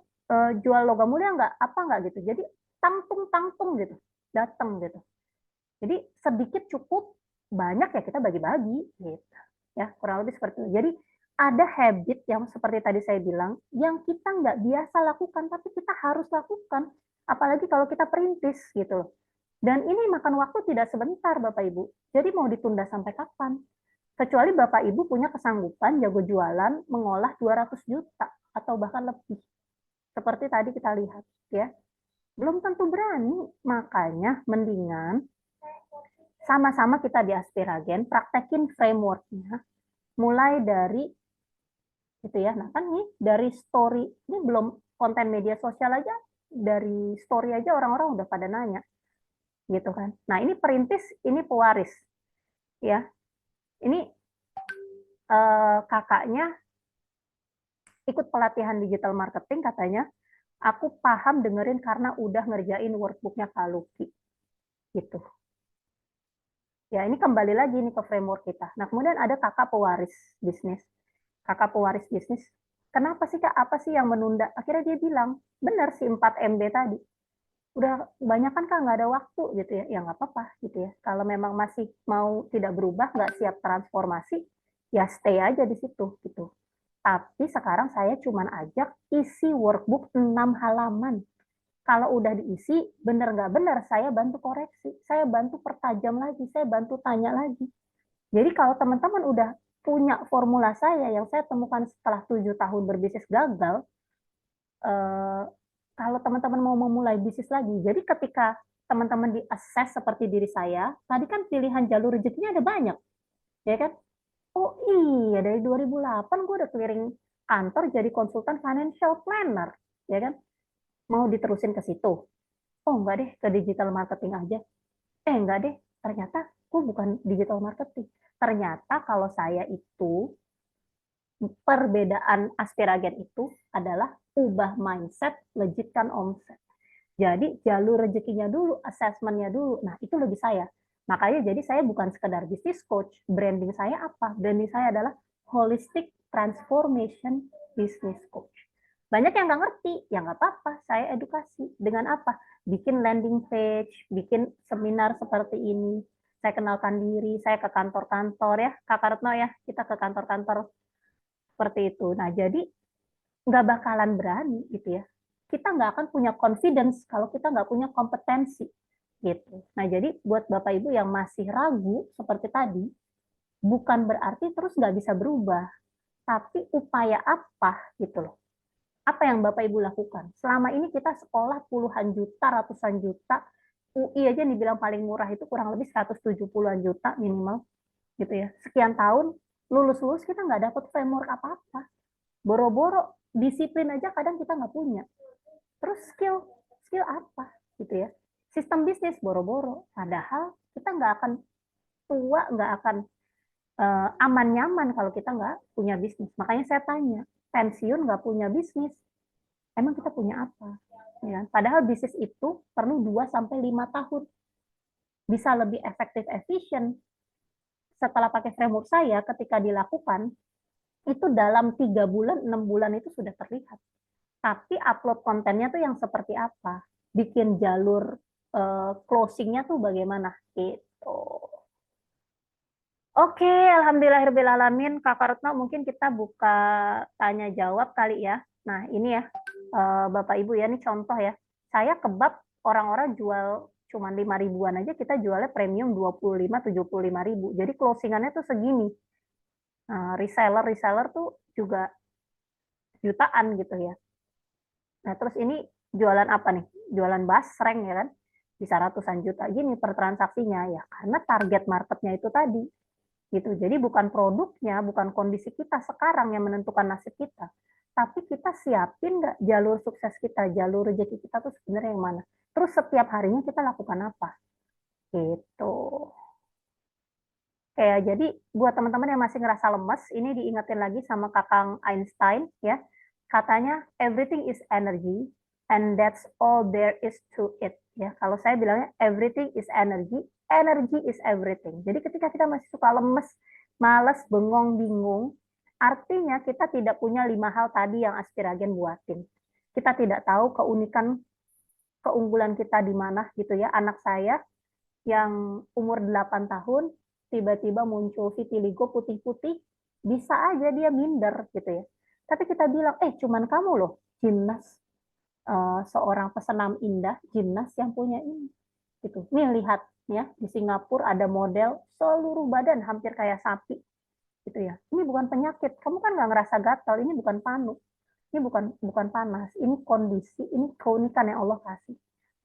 jual logam mulia nggak gitu. Jadi tangtung gitu. Datang gitu. Jadi sedikit cukup, banyak ya kita bagi-bagi gitu ya, kurang lebih seperti itu. Jadi ada habit yang seperti tadi saya bilang yang kita nggak biasa lakukan tapi kita harus lakukan, apalagi kalau kita perintis gitu. Dan ini makan waktu tidak sebentar Bapak Ibu, jadi mau ditunda sampai kapan? Kecuali Bapak Ibu punya kesanggupan jago jualan mengolah 200 juta atau bahkan lebih, seperti tadi kita lihat ya, belum tentu berani. Makanya mendingan sama-sama kita di Aspiragen praktekin framework-nya mulai dari gitu ya. Nah kan nih dari story, ini belum konten media sosial aja, dari story aja orang-orang udah pada nanya gitu kan. Nah ini perintis, ini pewaris ya. Ini kakaknya ikut pelatihan digital marketing, katanya aku paham dengerin karena udah ngerjain workbooknya Kak Luki gitu. Ya, ini kembali lagi nih ke framework kita. Nah, kemudian ada kakak pewaris bisnis. Kakak pewaris bisnis Kenapa sih Kak? Apa sih yang menunda? Akhirnya dia bilang, benar sih 4 MB tadi. Udah banyak kan Kak, nggak ada waktu gitu ya. Ya nggak apa-apa gitu ya. Kalau memang masih mau tidak berubah, nggak siap transformasi, ya stay aja di situ gitu. Tapi sekarang saya cuman ajak isi workbook 6 halaman. Kalau udah diisi, benar nggak benar, saya bantu koreksi. Saya bantu pertajam lagi, saya bantu tanya lagi. Jadi kalau teman-teman udah punya formula saya yang saya temukan setelah 7 tahun berbisnis gagal, eh, kalau teman-teman mau memulai bisnis lagi, jadi ketika teman-teman di-assess seperti diri saya, tadi kan pilihan jalur rezekinya ada banyak, ya kan? Oh iya, dari 2008 gue udah keliling kantor jadi konsultan financial planner, ya kan? Mau diterusin ke situ. Oh enggak deh, ke digital marketing aja. Enggak deh, ternyata gue bukan digital marketing. Ternyata kalau saya itu, perbedaan aspiragen itu adalah ubah mindset, legitkan omset. Jadi jalur rezekinya dulu, assessment-nya dulu. Nah, itu lebih saya. Makanya jadi saya bukan sekedar business coach. Branding saya apa? Branding saya adalah holistic transformation business coach. Banyak yang nggak ngerti, ya nggak apa-apa. Saya edukasi. Dengan apa? Bikin landing page, bikin seminar seperti ini. Saya kenalkan diri, saya ke kantor-kantor ya. Kak Retno ya, kita ke kantor-kantor seperti itu. Nah, jadi nggak bakalan berani gitu ya. Kita nggak akan punya confidence kalau kita nggak punya kompetensi gitu. Nah, jadi buat Bapak Ibu yang masih ragu seperti tadi, bukan berarti terus nggak bisa berubah, tapi upaya apa gitu loh. Apa yang Bapak Ibu lakukan? Selama ini kita sekolah puluhan juta, ratusan juta, UI aja dibilang paling murah itu kurang lebih 170-an juta minimal gitu ya. Sekian tahun, lulus-lulus kita nggak dapat framework apa-apa. Boro-boro disiplin aja kadang kita nggak punya. Terus skill apa gitu ya? Sistem bisnis boro-boro. Padahal kita nggak akan tua, nggak akan aman nyaman kalau kita nggak punya bisnis. Makanya saya tanya, pensiun nggak punya bisnis, emang kita punya apa? Ya, padahal bisnis itu perlu 2 sampai 5 tahun. Bisa lebih efektif efisien. Setelah pakai framework saya, ketika dilakukan, itu dalam 3 bulan, 6 bulan itu sudah terlihat. Tapi upload kontennya tuh yang seperti apa? Bikin jalur closingnya tuh bagaimana? Gitu. Oke, alhamdulillahirrahmanirrahim. Kakak Retno, mungkin kita buka tanya jawab kali ya. Nah, ini ya, Bapak Ibu ya, ini contoh ya. Saya kebab orang-orang jual cuma 5 ribuan aja, kita jualnya premium 25-75 ribu. Jadi closingannya tuh segini. Nah, reseller tuh juga jutaan gitu ya. Nah, terus ini jualan apa nih? Jualan basreng ya kan? Bisa ratusan juta gini per transaksinya ya, karena target marketnya itu tadi. Gitu. Jadi bukan produknya, bukan kondisi kita sekarang yang menentukan nasib kita. Tapi kita siapin nggak jalur sukses kita, jalur rezeki kita tuh sebenarnya yang mana. Terus setiap harinya kita lakukan apa. Gitu. Kayak jadi buat teman-teman yang masih ngerasa lemes, ini diingetin lagi sama Kakang Einstein ya. Katanya everything is energy and that's all there is to it ya. Kalau saya bilangnya everything is energy, energy is everything. Jadi ketika kita masih suka lemes, malas, bengong, bingung, artinya kita tidak punya 5 hal tadi yang aspiragen buatin. Kita tidak tahu keunggulan kita di mana gitu ya. Anak saya yang umur 8 tahun tiba-tiba muncul vitiligo putih-putih, bisa aja dia minder gitu ya. Tapi kita bilang, cuman kamu loh, gimnas, seorang pesenam indah, gimnas yang punya ini. Gitu. Nih lihat ya, di Singapura ada model seluruh badan hampir kayak sapi. Gitu ya. Ini bukan penyakit, kamu kan nggak ngerasa gatal, ini bukan panu. Ini bukan panas, ini kondisi, ini keunikan yang Allah kasih.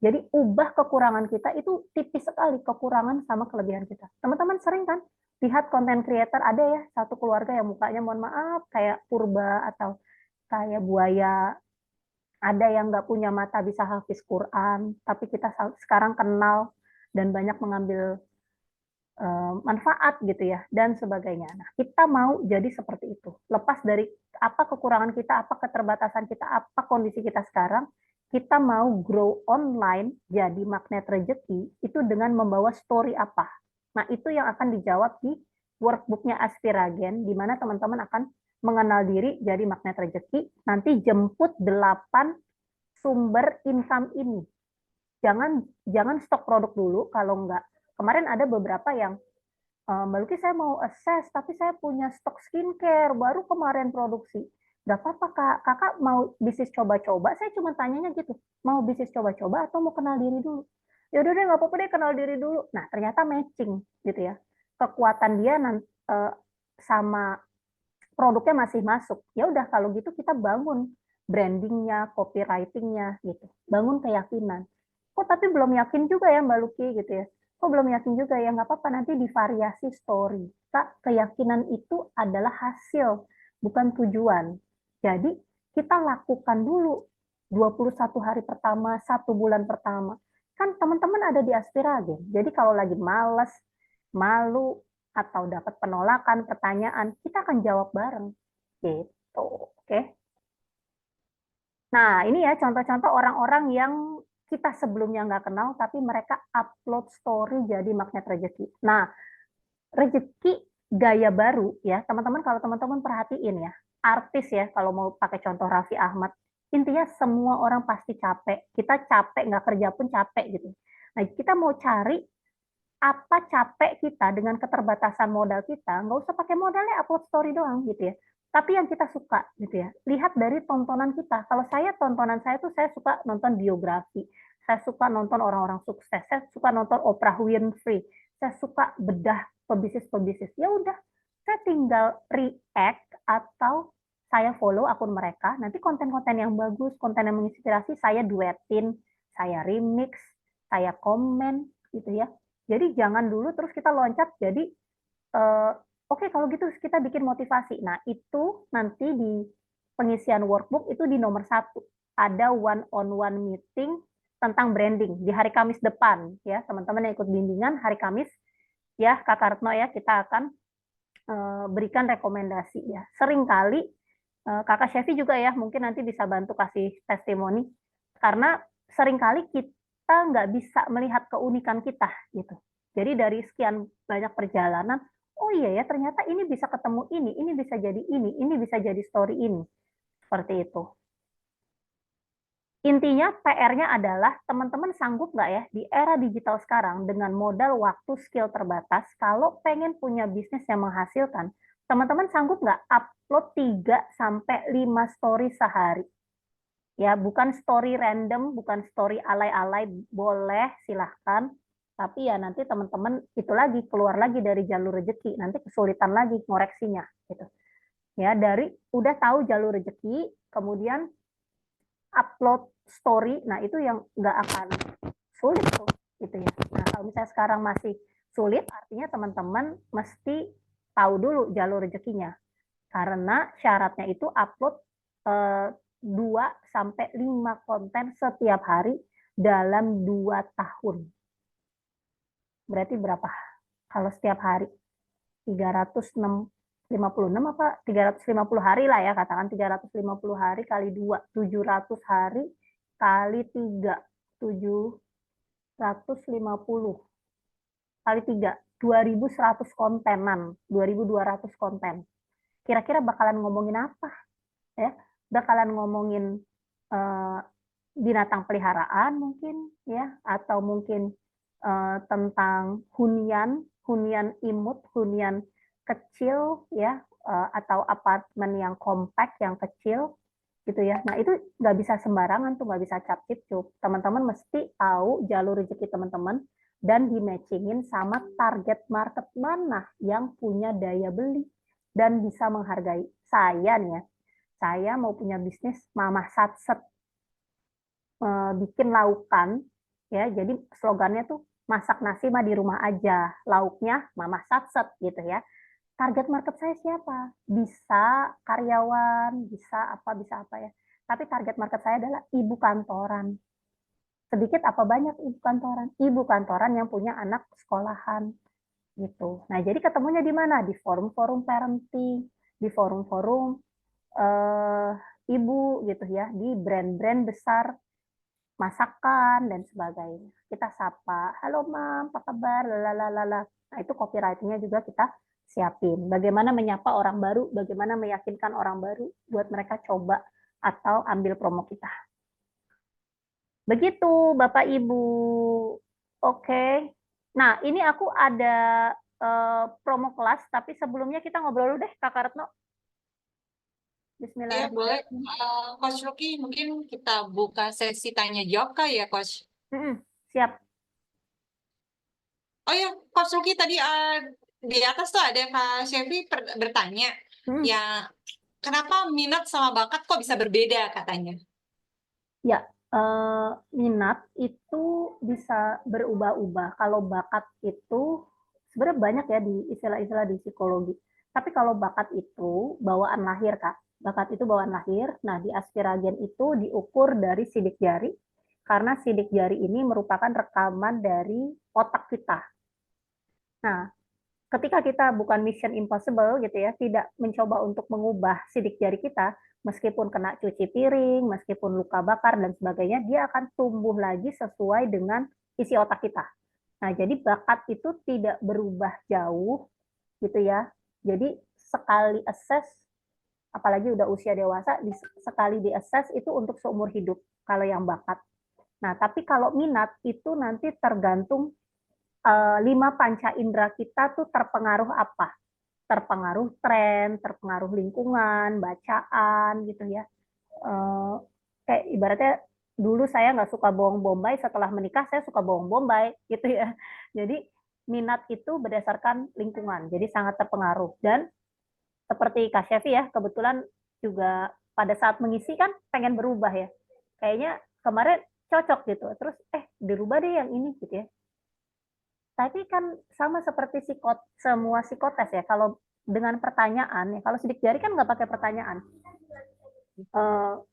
Jadi ubah kekurangan kita itu tipis sekali, kekurangan sama kelebihan kita. Teman-teman sering kan lihat konten creator, ada ya satu keluarga yang mukanya mohon maaf kayak purba atau kayak buaya, ada yang nggak punya mata bisa hafiz Quran, tapi kita sekarang kenal dan banyak mengambil manfaat gitu ya, dan sebagainya. Nah, kita mau jadi seperti itu. Lepas dari apa kekurangan kita, apa keterbatasan kita, apa kondisi kita sekarang, kita mau grow online, jadi magnet rezeki, itu dengan membawa story apa. Nah, itu yang akan dijawab di workbooknya Aspiragen, di mana teman-teman akan mengenal diri jadi magnet rezeki, nanti jemput 8 sumber income ini. Jangan stok produk dulu kalau enggak. Kemarin ada beberapa yang Mbak Luki saya mau assess tapi saya punya stok skincare baru kemarin produksi. Gak apa-apa Kak, Kakak mau bisnis coba-coba, saya cuma tanyanya gitu, mau bisnis coba-coba atau mau kenal diri dulu? Ya udah deh nggak apa-apa deh kenal diri dulu. Nah ternyata matching gitu ya, kekuatan dia sama produknya masih masuk. Ya udah kalau gitu kita bangun brandingnya, copywritingnya gitu, bangun keyakinan. Kok tapi belum yakin juga ya Mbak Luki gitu ya? Kok belum yakin juga ya? Nggak apa-apa nanti divariasi story. Kak, keyakinan itu adalah hasil, bukan tujuan. Jadi kita lakukan dulu 21 hari pertama, 1 bulan pertama. Kan teman-teman ada di Aspiragen. Jadi kalau lagi males, malu, atau dapat penolakan, pertanyaan, kita akan jawab bareng. Gitu. Oke. Nah, ini ya contoh-contoh orang-orang yang kita sebelumnya nggak kenal, tapi mereka upload story jadi magnet rezeki. Nah, rezeki gaya baru ya, teman-teman kalau teman-teman perhatiin ya, artis ya, kalau mau pakai contoh Raffi Ahmad, intinya semua orang pasti capek. Kita capek, nggak kerja pun capek gitu. Nah, kita mau cari apa capek kita dengan keterbatasan modal kita, nggak usah pakai modalnya upload story doang gitu ya. Tapi yang kita suka gitu ya. Lihat dari tontonan kita. Kalau saya tontonan saya tuh saya suka nonton biografi. Saya suka nonton orang-orang sukses. Saya suka nonton Oprah Winfrey. Saya suka bedah pebisnis-pebisnis. Ya udah, saya tinggal react atau saya follow akun mereka. Nanti konten-konten yang bagus, konten yang menginspirasi saya duetin, saya remix, saya komen gitu ya. Jadi jangan dulu terus kita loncat jadi oke, kalau gitu kita bikin motivasi. Nah, itu nanti di pengisian workbook itu di nomor 1. Ada one-on-one meeting tentang branding di hari Kamis depan. Ya, teman-teman yang ikut bimbingan hari Kamis, ya Kak Retno ya, kita akan berikan rekomendasi ya. Seringkali Kakak Chevy juga ya, mungkin nanti bisa bantu kasih testimoni. Karena seringkali kita nggak bisa melihat keunikan kita gitu. Jadi dari sekian banyak perjalanan, oh iya ya ternyata ini bisa ketemu ini bisa jadi ini bisa jadi story ini. Seperti itu. Intinya PR-nya adalah teman-teman sanggup nggak ya di era digital sekarang dengan modal waktu skill terbatas, kalau pengen punya bisnis yang menghasilkan, teman-teman sanggup nggak upload 3-5 story sehari? Ya, bukan story random, bukan story alay-alay, boleh silahkan. Tapi ya nanti teman-teman itu lagi keluar lagi dari jalur rezeki, nanti kesulitan lagi ngoreksinya gitu. Ya, dari udah tahu jalur rezeki, kemudian upload story, nah itu yang nggak akan sulit tuh gitu ya. Nah, kalau misalnya sekarang masih sulit, artinya teman-teman mesti tahu dulu jalur rezekinya. Karena syaratnya itu upload 2-5 konten setiap hari dalam 2 tahun. Berarti berapa? Kalau setiap hari 356 apa 350 hari lah ya, katakan 350 hari kali 2, 700 hari kali 3, 750 kali 3, 2100 kontenan, 2200 konten. Kira-kira bakalan ngomongin apa? Ya, bakalan ngomongin binatang peliharaan mungkin ya, atau mungkin tentang hunian imut, hunian kecil ya, atau apartemen yang kompak yang kecil gitu ya. Nah itu nggak bisa sembarangan tuh, nggak bisa cap-cip-cup. Teman-teman mesti tahu jalur rezeki teman-teman dan di-matchingin sama target market mana yang punya daya beli dan bisa menghargai. Saya nih ya, saya mau punya bisnis Mamah Satset, bikin laukan ya. Jadi slogannya tuh masak nasi mah di rumah aja, lauknya Mamah Satset gitu ya. Target market saya siapa? Bisa karyawan, bisa apa ya. Tapi target market saya adalah ibu kantoran. Sedikit apa banyak ibu kantoran? Ibu kantoran yang punya anak sekolahan gitu. Nah, jadi ketemunya di mana? Di forum-forum parenting, di forum-forum ibu gitu ya, di brand-brand besar masakan dan sebagainya. Kita sapa, halo mam, apa kabar, lalalala. Nah itu copywritingnya juga kita siapin. Bagaimana menyapa orang baru, bagaimana meyakinkan orang baru buat mereka coba atau ambil promo kita. Begitu Bapak Ibu. Oke. Nah, ini aku ada promo kelas, tapi sebelumnya kita ngobrol dulu deh, Kakak Retno. Ya, Bismillahirrahmanirrahim. boleh. Coach Lucky, mungkin kita buka sesi tanya jawab kali ya, Coach. Siap. Oh ya, Coach Lucky tadi di atas tuh ada Kak Chevy bertanya, ya kenapa minat sama bakat kok bisa berbeda katanya? Ya, minat itu bisa berubah-ubah. Kalau bakat itu sebenarnya banyak ya di istilah-istilah di psikologi. Tapi kalau bakat itu bawaan lahir, Kak. Bakat itu bawaan lahir. Nah, di Aspiragen itu diukur dari sidik jari, karena sidik jari ini merupakan rekaman dari otak kita. Nah, ketika kita bukan mission impossible gitu ya, tidak mencoba untuk mengubah sidik jari kita, meskipun kena cuci piring, meskipun luka bakar dan sebagainya, dia akan tumbuh lagi sesuai dengan isi otak kita. Nah, jadi bakat itu tidak berubah jauh gitu ya. Jadi sekali assess, apalagi udah usia dewasa, sekali di assess itu untuk seumur hidup kalau yang bakat. Nah, tapi kalau minat itu nanti tergantung 5 panca indera kita tuh terpengaruh apa? Terpengaruh tren, terpengaruh lingkungan, bacaan gitu ya. Kayak ibaratnya dulu saya nggak suka bawang bombay, setelah menikah saya suka bawang bombay gitu ya. Jadi minat itu berdasarkan lingkungan, jadi sangat terpengaruh. Dan seperti Kak Chevy ya, kebetulan juga pada saat mengisi kan pengen berubah ya. Kayaknya kemarin cocok gitu, terus dirubah deh yang ini gitu ya. Tapi kan sama seperti semua psikotes ya, kalau dengan pertanyaan, ya kalau sidik jari kan nggak pakai pertanyaan.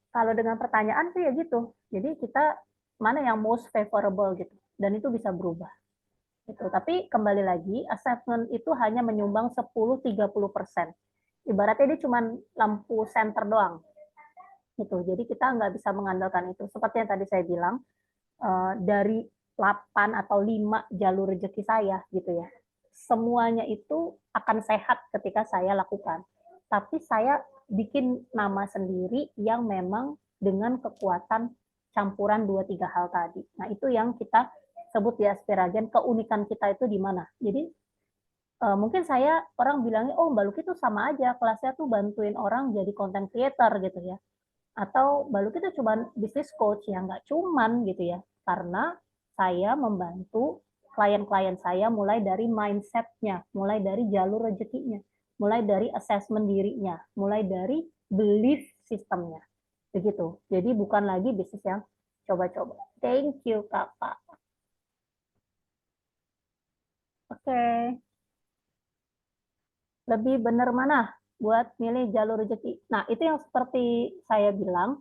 Kalau dengan pertanyaan sih ya gitu, jadi kita mana yang most favorable gitu, dan itu bisa berubah. Gitu. Tapi kembali lagi, assessment itu hanya menyumbang 10-30%. Ibaratnya dia cuma lampu senter doang. Gitu. Jadi kita nggak bisa mengandalkan itu. Seperti yang tadi saya bilang, dari 8 atau 5 jalur rezeki saya gitu ya. Semuanya itu akan sehat ketika saya lakukan. Tapi saya bikin nama sendiri yang memang dengan kekuatan campuran 2-3 hal tadi. Nah, itu yang kita sebut di Aspiragen, keunikan kita itu di mana. Jadi mungkin saya orang bilangnya, oh Mbak Luki itu sama aja, kelasnya tuh bantuin orang jadi content creator gitu ya. Atau Mbak Luki itu cuma business coach, ya nggak cuman gitu ya. Karena saya membantu klien-klien saya mulai dari mindset-nya, mulai dari jalur rezekinya, mulai dari assessment dirinya, mulai dari belief sistemnya. Begitu. Jadi bukan lagi bisnis yang coba-coba. Thank you, Kakak. Oke. Lebih benar mana buat milih jalur rezeki? Nah, itu yang seperti saya bilang,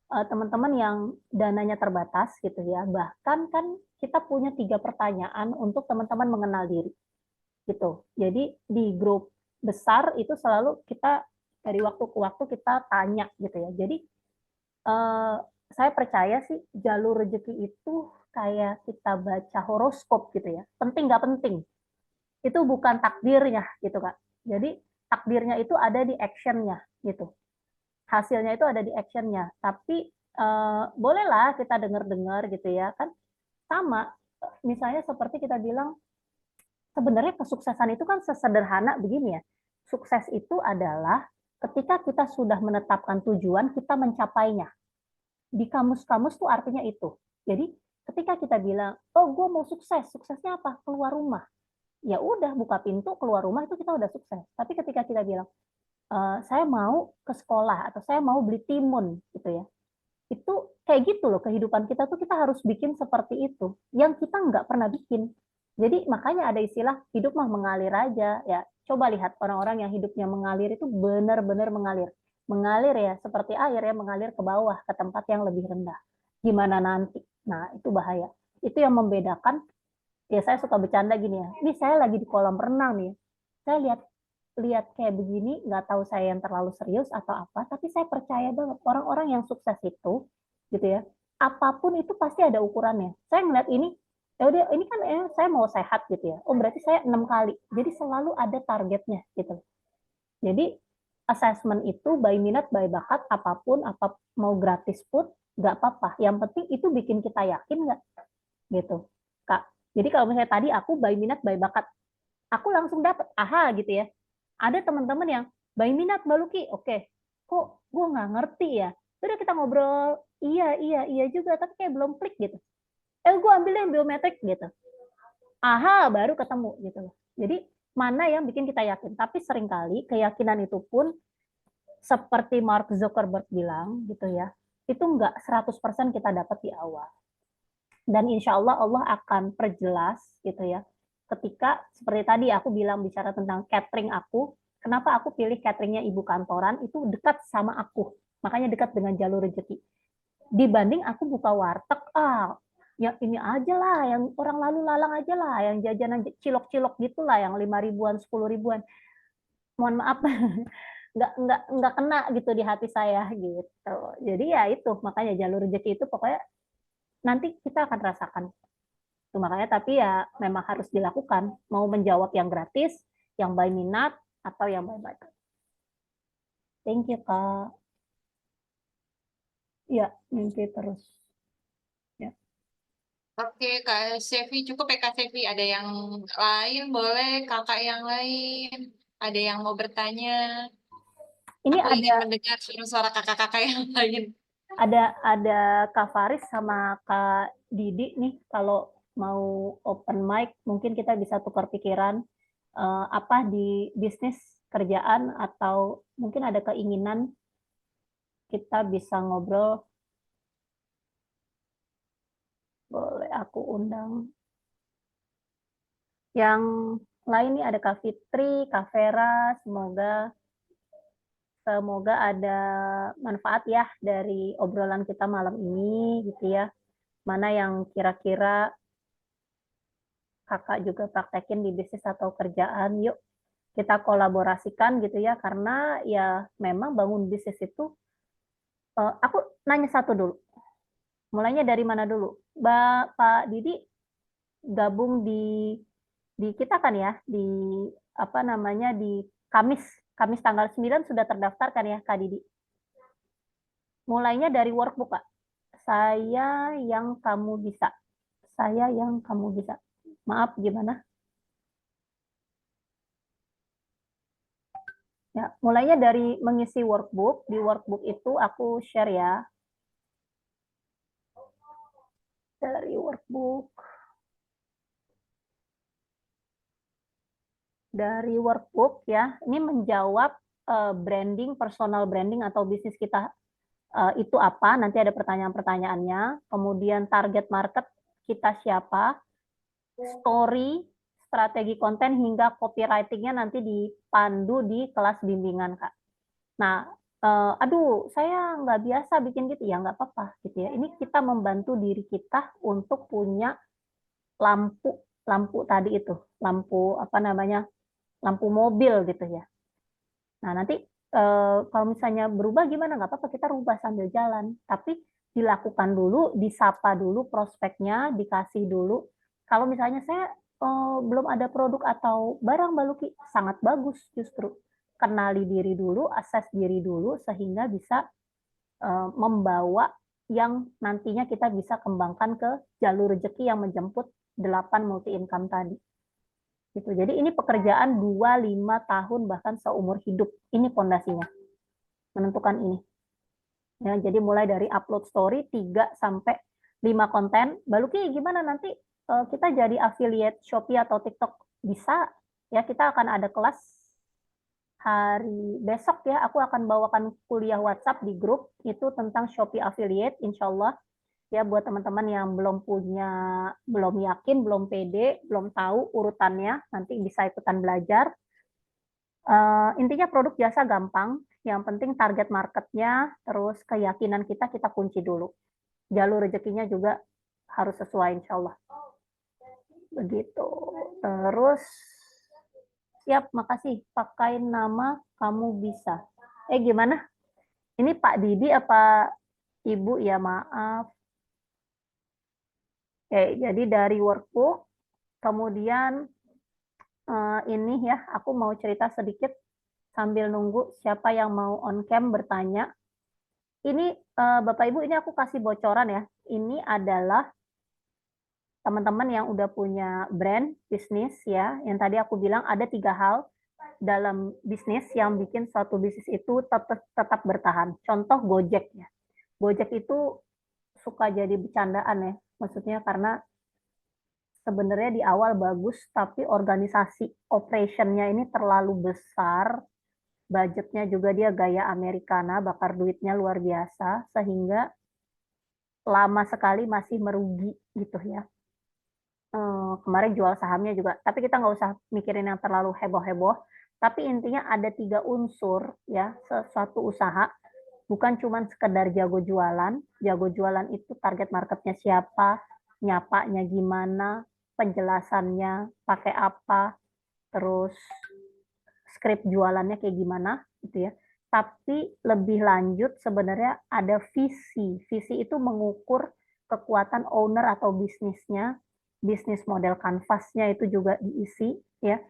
teman-teman yang dananya terbatas gitu ya, bahkan kan kita punya 3 pertanyaan untuk teman-teman mengenal diri gitu. Jadi di grup besar itu selalu kita dari waktu ke waktu kita tanya gitu ya. Jadi saya percaya sih jalur rezeki itu kayak kita baca horoskop gitu ya. Penting nggak penting, itu bukan takdirnya gitu Kak. Jadi takdirnya itu ada di actionnya gitu. Hasilnya itu ada di actionnya. Tapi bolehlah kita dengar-dengar gitu ya kan. Sama, misalnya seperti kita bilang, sebenarnya kesuksesan itu kan sesederhana begini ya. Sukses itu adalah ketika kita sudah menetapkan tujuan, kita mencapainya. Di kamus-kamus tuh artinya itu. Jadi ketika kita bilang, oh gue mau sukses, suksesnya apa? Keluar rumah. Ya udah, buka pintu, keluar rumah itu kita udah sukses. Tapi ketika kita bilang, saya mau ke sekolah, atau saya mau beli timun, gitu ya. Itu kayak gitu loh, kehidupan kita tuh kita harus bikin seperti itu. Yang kita nggak pernah bikin. Jadi makanya ada istilah, hidup mah mengalir aja. Ya, coba lihat orang-orang yang hidupnya mengalir itu benar-benar mengalir. Mengalir ya, seperti air ya, mengalir ke bawah, ke tempat yang lebih rendah. Gimana nanti? Nah, itu bahaya. Itu yang membedakan, ya saya suka bercanda gini ya, ini saya lagi di kolam renang nih, saya lihat kayak begini, nggak tahu saya yang terlalu serius atau apa, tapi saya percaya banget orang-orang yang sukses itu, gitu ya, apapun itu pasti ada ukurannya. Saya ngeliat ini, Ya udah, ini kan saya mau sehat gitu ya. Oh, berarti saya 6 kali. Jadi selalu ada targetnya gitu. Jadi assessment itu by minat, by bakat, apapun, apa mau gratis pun nggak apa-apa. Yang penting itu bikin kita yakin nggak gitu, Kak. Jadi kalau misalnya tadi aku by minat, by bakat, aku langsung dapet aha gitu ya. Ada teman-teman yang by minat Mbak Luki, oke, kok gue nggak ngerti ya. Udah kita ngobrol, iya juga, tapi kayak belum klik gitu. Gue ambil yang biometrik gitu. Aha, baru ketemu gitu loh. Jadi mana yang bikin kita yakin. Tapi seringkali keyakinan itu pun seperti Mark Zuckerberg bilang gitu ya, itu nggak 100% kita dapat di awal. Dan insya Allah Allah akan perjelas gitu ya. Ketika seperti tadi aku bilang bicara tentang catering aku, kenapa aku pilih cateringnya ibu kantoran, itu dekat sama aku. Makanya dekat dengan jalur rezeki. Dibanding aku buka warteg, ya ini aja lah, yang orang lalu lalang aja lah, yang jajanan cilok-cilok gitulah, yang 5 ribuan, 10 ribuan. Mohon maaf, nggak kena gitu di hati saya gitu. Jadi ya itu, makanya jalur rezeki itu pokoknya nanti kita akan rasakan. Itu makanya tapi ya memang harus dilakukan. Mau menjawab yang gratis, yang by minat, atau yang by bakat. Thank you, Kak. Ya, mimpi terus. Ya. Oke, Kak Sevi, cukup ya Kak Sevi. Ada yang lain boleh, kakak yang lain. Ada yang mau bertanya. Ini Aku ingin mendengar suara-suara kakak-kakak yang lain. ada Kak Faris sama Kak Didi nih, kalau mau open mic mungkin kita bisa tukar pikiran apa di bisnis kerjaan, atau mungkin ada keinginan kita bisa ngobrol. Boleh aku undang. Yang lain nih ada Kak Fitri, Kak Vera, semoga ada manfaat ya dari obrolan kita malam ini gitu ya. Mana yang kira-kira kakak juga praktekin di bisnis atau kerjaan, yuk kita kolaborasikan gitu ya, karena ya memang bangun bisnis itu, aku nanya satu dulu, mulainya dari mana dulu? Pak Didi gabung di kita kan ya, di apa namanya, di Kamis tanggal 9 sudah terdaftar kan ya Kak Didi? Mulainya dari workbook, Kak. Saya yang kamu bisa. Saya yang kamu bisa. Maaf, gimana? Ya, mulainya dari mengisi workbook. Di workbook itu aku share ya. Dari workbook. Dari workbook ya, ini menjawab branding, personal branding atau bisnis kita itu apa, nanti ada pertanyaan-pertanyaannya, kemudian target market kita siapa, story, strategi konten, hingga copywriting-nya nanti dipandu di kelas bimbingan, Kak. Nah, aduh, saya nggak biasa bikin gitu, ya nggak apa-apa gitu ya. Ini kita membantu diri kita untuk punya lampu tadi itu, lampu apa namanya, lampu mobil gitu ya. Nah, nanti kalau misalnya berubah gimana, nggak apa-apa, kita rubah sambil jalan. Tapi dilakukan dulu, disapa dulu prospeknya, dikasih dulu. Kalau misalnya saya belum ada produk atau barang Mbak Luki, sangat bagus justru. Kenali diri dulu, akses diri dulu, sehingga bisa membawa yang nantinya kita bisa kembangkan ke jalur rezeki yang menjemput 8 multi income tadi. Gitu. Jadi ini pekerjaan 2-5 tahun bahkan seumur hidup. Ini pondasinya. Menentukan ini. Ya, jadi mulai dari upload story 3 sampai 5 konten. Mbak Luki gimana nanti kita jadi affiliate Shopee atau TikTok? Bisa. Ya, kita akan ada kelas hari besok ya. Aku akan bawakan kuliah WhatsApp di grup itu tentang Shopee affiliate, insya Allah. Ya, buat teman-teman yang belum yakin, belum pede, belum tahu urutannya, nanti bisa ikutan belajar. Intinya produk jasa gampang, yang penting target marketnya, terus keyakinan kita kunci dulu. Jalur rezekinya juga harus sesuai, insya Allah. Begitu. Terus, siap, makasih. Pakai nama kamu bisa. Gimana? Ini Pak Didi apa Ibu ya, maaf. Oke, jadi dari workbook, kemudian ini ya, aku mau cerita sedikit sambil nunggu siapa yang mau on cam bertanya. Ini Bapak Ibu, ini aku kasih bocoran ya. Ini adalah teman-teman yang udah punya brand bisnis ya. Yang tadi aku bilang ada 3 hal dalam bisnis yang bikin suatu bisnis itu tetap bertahan. Contoh Gojek ya. Gojek itu suka jadi bercandaan ya. Maksudnya karena sebenarnya di awal bagus, tapi organisasi operationnya ini terlalu besar, budgetnya juga dia gaya Americana, bakar duitnya luar biasa, sehingga lama sekali masih merugi gitu ya. Kemarin jual sahamnya juga, tapi kita nggak usah mikirin yang terlalu heboh-heboh, tapi intinya ada 3 unsur ya, sesuatu usaha, bukan cuma sekedar jago jualan itu target marketnya siapa, nyapanya gimana, penjelasannya pakai apa, terus skrip jualannya kayak gimana gitu ya. Tapi lebih lanjut sebenarnya ada visi. Visi itu mengukur kekuatan owner atau bisnisnya, bisnis model kanvasnya itu juga diisi ya.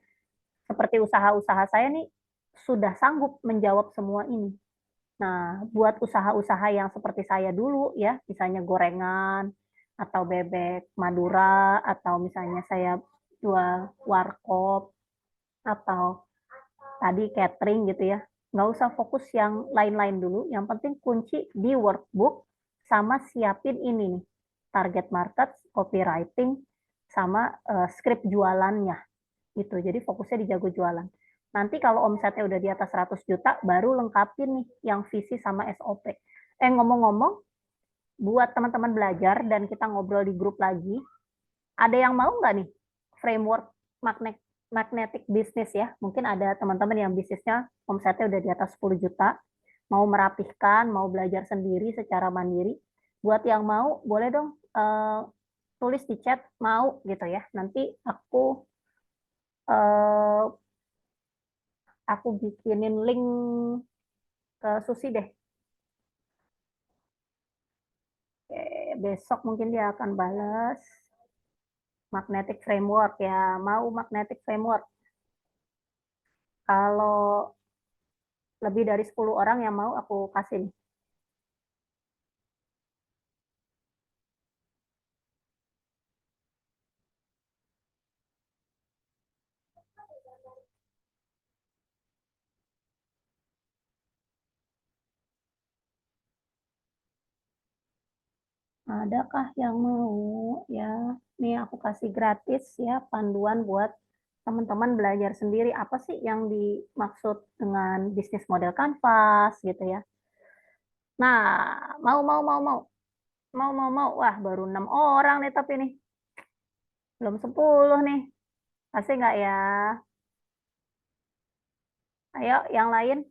Seperti usaha-usaha saya nih sudah sanggup menjawab semua ini. Nah, buat usaha-usaha yang seperti saya dulu ya, misalnya gorengan atau bebek Madura atau misalnya saya jual warkop atau tadi catering gitu ya, nggak usah fokus yang lain-lain dulu. Yang penting kunci di workbook sama siapin ini nih, target market, copywriting, sama script jualannya gitu. Jadi fokusnya di jago jualan. Nanti kalau omsetnya udah di atas 100 juta, baru lengkapin nih yang visi sama SOP. Ngomong-ngomong, buat teman-teman belajar dan kita ngobrol di grup lagi, ada yang mau nggak nih framework magnetic business ya? Mungkin ada teman-teman yang bisnisnya omsetnya udah di atas 10 juta, mau merapihkan, mau belajar sendiri secara mandiri. Buat yang mau, boleh dong tulis di chat mau gitu ya. Nanti aku bikinin link ke Susi deh. Oke, besok mungkin dia akan balas magnetic framework ya. Mau magnetic framework. Kalau lebih dari 10 orang yang mau aku kasih. Adakah yang mau ya? Nih aku kasih gratis ya panduan buat teman-teman belajar sendiri apa sih yang dimaksud dengan bisnis model kanvas gitu ya. Nah, mau. Wah, baru 6 orang nih tapi nih. Belum 10 nih. Kasih nggak ya? Ayo, yang lain.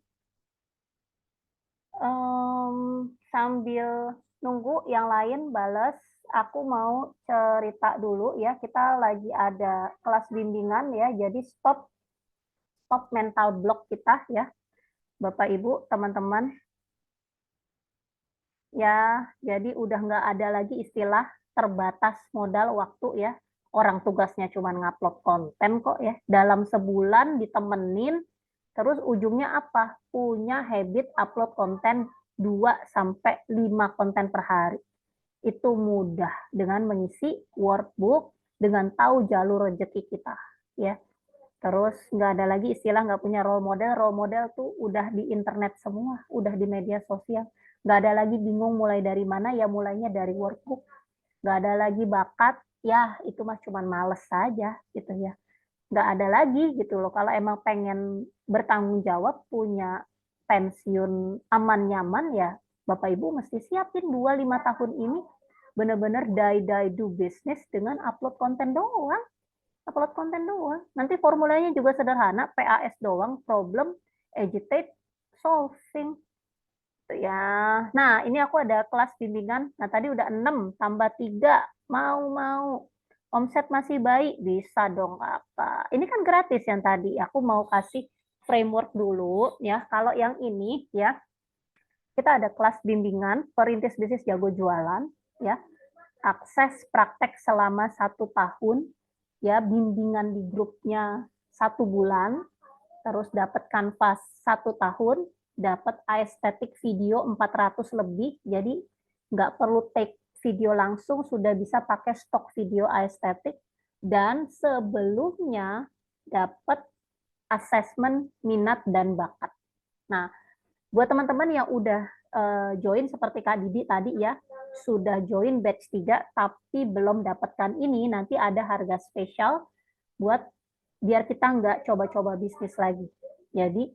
Sambil nunggu yang lain balas, aku mau cerita dulu ya. Kita lagi ada kelas bimbingan ya. Jadi stop mental block kita ya, Bapak Ibu, teman-teman. Ya, jadi udah nggak ada lagi istilah terbatas modal waktu ya. Orang tugasnya cuma ngupload konten kok ya. Dalam sebulan ditemenin, terus ujungnya apa? Punya habit upload konten 2-5 konten per hari. Itu mudah dengan mengisi workbook, dengan tahu jalur rezeki kita. Ya. Terus nggak ada lagi istilah nggak punya role model tuh udah di internet semua, udah di media sosial. Nggak ada lagi bingung mulai dari mana, ya mulainya dari workbook. Nggak ada lagi bakat, ya itu mah cuman males saja gitu ya. Nggak ada lagi gitu loh. Kalau emang pengen bertanggung jawab, punya pensiun aman nyaman ya, Bapak Ibu mesti siapin 2-5 tahun ini benar-benar die do business dengan upload konten doang. Nanti formulanya juga sederhana, PAS doang, problem, agitate, solving. Ya. Nah, ini aku ada kelas bimbingan. Nah, tadi udah 6 tambah 3. Mau. Omset masih baik, bisa dong apa. Ini kan gratis yang tadi. Aku mau kasih framework dulu ya. Kalau yang ini ya, kita ada kelas bimbingan perintis bisnis jago jualan ya. akses praktek selama 1 tahun, ya bimbingan di grupnya 1 bulan, terus dapat kanvas 1 tahun, dapat aesthetic video 400 lebih, jadi nggak perlu take video langsung, sudah bisa pakai stok video aesthetic, dan sebelumnya dapat asesmen minat dan bakat. Nah, buat teman-teman yang udah join seperti Kak Didi tadi ya, sudah join batch 3 tapi belum dapatkan ini, nanti ada harga spesial buat biar kita nggak coba-coba bisnis lagi. Jadi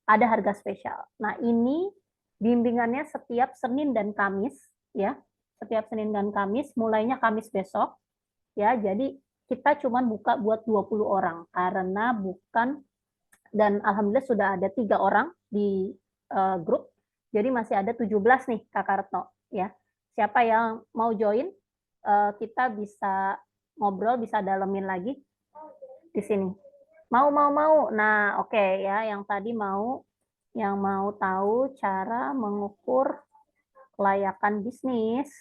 ada harga spesial. Nah, ini bimbingannya setiap Senin dan Kamis ya. Setiap Senin dan Kamis, mulainya Kamis besok ya. Jadi kita cuma buka buat 20 orang karena bukan, dan alhamdulillah sudah ada 3 orang di grup. Jadi masih ada 17 nih Kakak Retno ya. Siapa yang mau join, kita bisa ngobrol, bisa dalemin lagi di sini. Mau. Nah, oke ya, yang tadi yang mau tahu cara mengukur kelayakan bisnis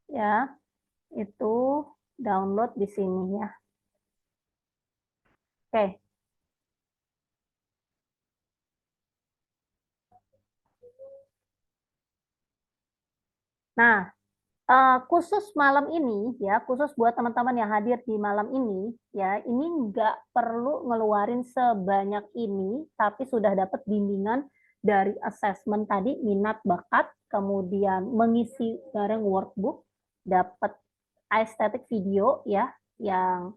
ya, itu download di sini ya. Oke. Nah, khusus malam ini ya, khusus buat teman-teman yang hadir di malam ini ya, ini nggak perlu ngeluarin sebanyak ini, tapi sudah dapat bimbingan dari assessment tadi, minat bakat, kemudian mengisi bareng workbook, dapat aesthetic video ya, yang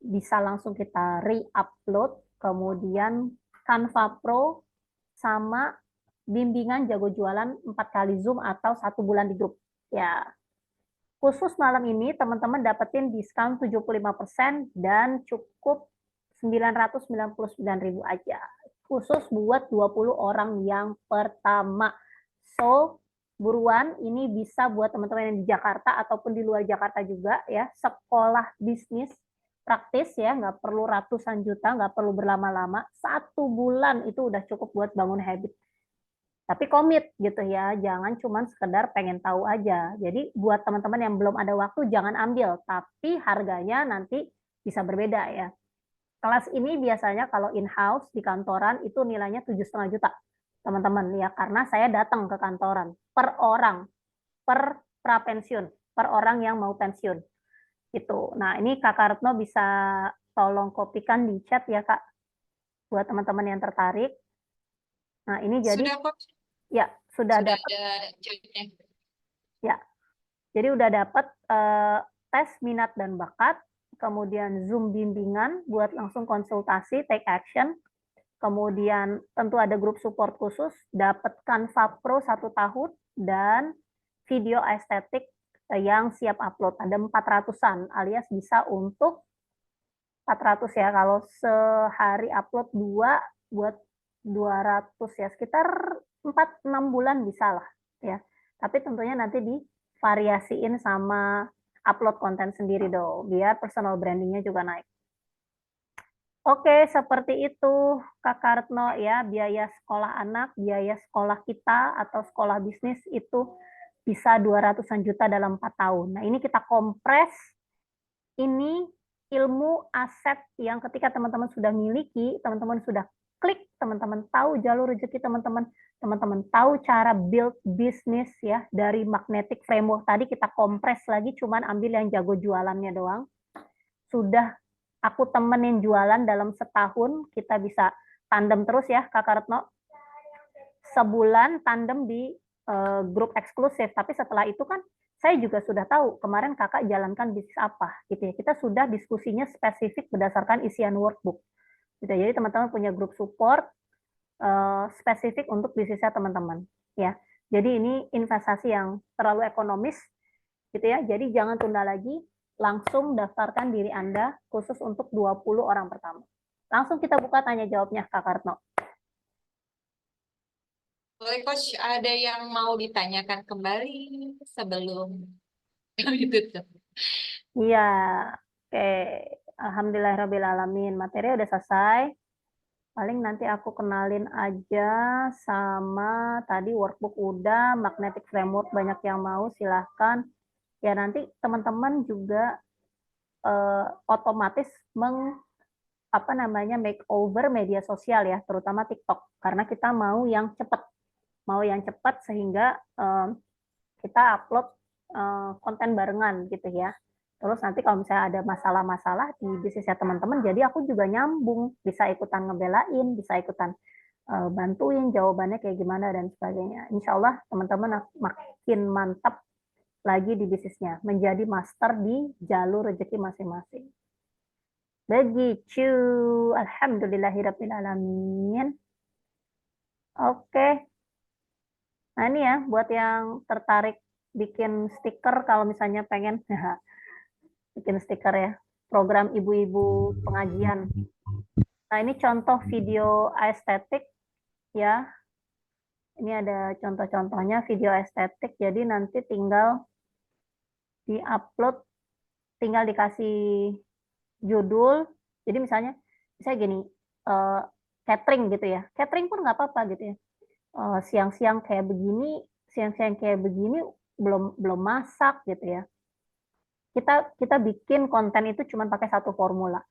bisa langsung kita re-upload, kemudian Canva Pro, sama bimbingan jago jualan 4 kali Zoom atau 1 bulan di grup. Ya, khusus malam ini teman-teman dapetin diskon 75% dan cukup 999.000 aja. Khusus buat 20 orang yang pertama. So, buruan, ini bisa buat teman-teman yang di Jakarta ataupun di luar Jakarta juga ya, sekolah bisnis praktis ya, nggak perlu ratusan juta, nggak perlu berlama-lama, 1 bulan itu udah cukup buat bangun habit. Tapi komit gitu ya, jangan cuma sekedar pengen tahu aja. Jadi buat teman-teman yang belum ada waktu jangan ambil, tapi harganya nanti bisa berbeda ya. Kelas ini biasanya kalau in-house di kantoran itu nilainya 7,5 juta, teman-teman ya, karena saya datang ke kantoran per orang, per prapensiun, per orang yang mau pensiun. Itu. Nah, ini Kakak Retno bisa tolong kopikan di chat ya, Kak, buat teman-teman yang tertarik. Nah, ini jadi Sudah kok. ya, sudah Sudah dapat ada chatnya. ya. Jadi udah dapat tes minat dan bakat, kemudian Zoom bimbingan buat langsung konsultasi, take action. Kemudian tentu ada grup support khusus, dapat Canva Pro 1 tahun dan video estetik yang siap upload. Ada 400-an alias bisa untuk 400 ya. Kalau sehari upload 2 buat 200 ya, sekitar 4-6 bulan bisa lah ya. Tapi tentunya nanti divariasiin sama upload konten sendiri dong, biar personal brandingnya juga naik. Oke, seperti itu Kakak Retno ya, biaya sekolah anak, biaya sekolah kita atau sekolah bisnis itu bisa 200-an juta dalam 4 tahun. Nah, ini kita kompres, ini ilmu aset yang ketika teman-teman sudah miliki, teman-teman sudah klik, teman-teman tahu jalur rezeki teman-teman, teman-teman tahu cara build bisnis ya, dari magnetic framework tadi kita kompres lagi, cuman ambil yang jago jualannya doang. Sudah aku temenin jualan dalam setahun, kita bisa tandem terus ya Kakak Retno. Sebulan tandem di grup eksklusif, tapi setelah itu kan saya juga sudah tahu kemarin kakak jalankan bisnis apa gitu ya. Kita sudah diskusinya spesifik berdasarkan isian workbook. Gitu. Jadi teman-teman punya grup support spesifik untuk bisnisnya teman-teman ya. Jadi ini investasi yang terlalu ekonomis gitu ya. Jadi jangan tunda lagi, langsung daftarkan diri Anda khusus untuk 20 orang pertama. Langsung kita buka tanya jawabnya Kak Retno. Boleh Coach, ada yang mau ditanyakan kembali sebelum ditutup? Iya, oke. Alhamdulillahirrabbilalamin. Materi udah selesai. Paling nanti aku kenalin aja sama tadi workbook udah, magnetic framework banyak yang mau, silahkan. ya nanti teman-teman juga otomatis makeover media sosial ya, terutama TikTok, karena kita mau yang cepat sehingga kita upload konten barengan gitu ya. Terus nanti kalau misalnya ada masalah-masalah di bisnisnya teman-teman, jadi aku juga nyambung, bisa ikutan ngebelain, bisa ikutan bantuin jawabannya kayak gimana dan sebagainya. Insya Allah teman-teman makin mantap lagi di bisnisnya, menjadi master di jalur rezeki masing-masing. Begitu, alhamdulillahirrabbilalamin. Oke, nah ini ya buat yang tertarik bikin stiker, kalau misalnya pengen bikin stiker ya, program ibu-ibu pengajian. Nah ini contoh video estetik ya. Ini ada contoh-contohnya video estetik, jadi nanti tinggal di-upload, tinggal dikasih judul. Jadi misalnya gini, catering gitu ya. Catering pun nggak apa-apa gitu ya. Siang-siang kayak begini, belum masak gitu ya. Kita bikin konten itu cuma pakai satu formula,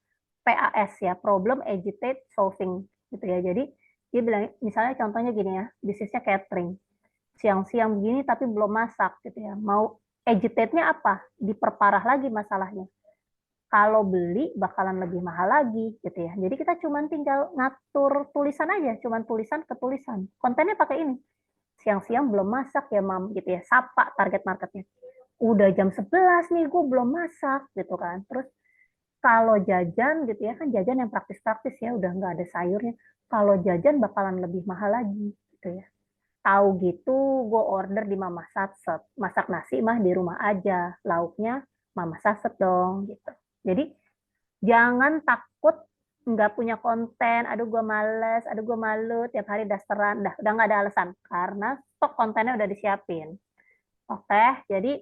PAS ya, problem agitate solving gitu ya. Jadi dia bilang, misalnya contohnya gini ya, bisnisnya catering, siang-siang begini tapi belum masak gitu ya. Mau agitate-nya apa? Diperparah lagi masalahnya. Kalau beli bakalan lebih mahal lagi gitu ya. Jadi kita cuma tinggal ngatur tulisan aja, cuma tulisan ke tulisan. Kontennya pakai ini. Siang-siang belum masak ya, Mam, gitu ya. Sapa target marketnya. Udah jam 11 nih, gue belum masak gitu kan. Terus kalau jajan gitu ya, kan jajan yang praktis-praktis ya, udah nggak ada sayurnya. Kalau jajan bakalan lebih mahal lagi gitu ya. Tahu gitu, gue order di Mama Satset. Masak nasi mah di rumah aja, lauknya Mama Satset dong gitu. Jadi jangan takut nggak punya konten, aduh gue males, aduh gue malu, tiap hari dasteran, udah nggak ada alasan, karena stok kontennya udah disiapin. Oke, jadi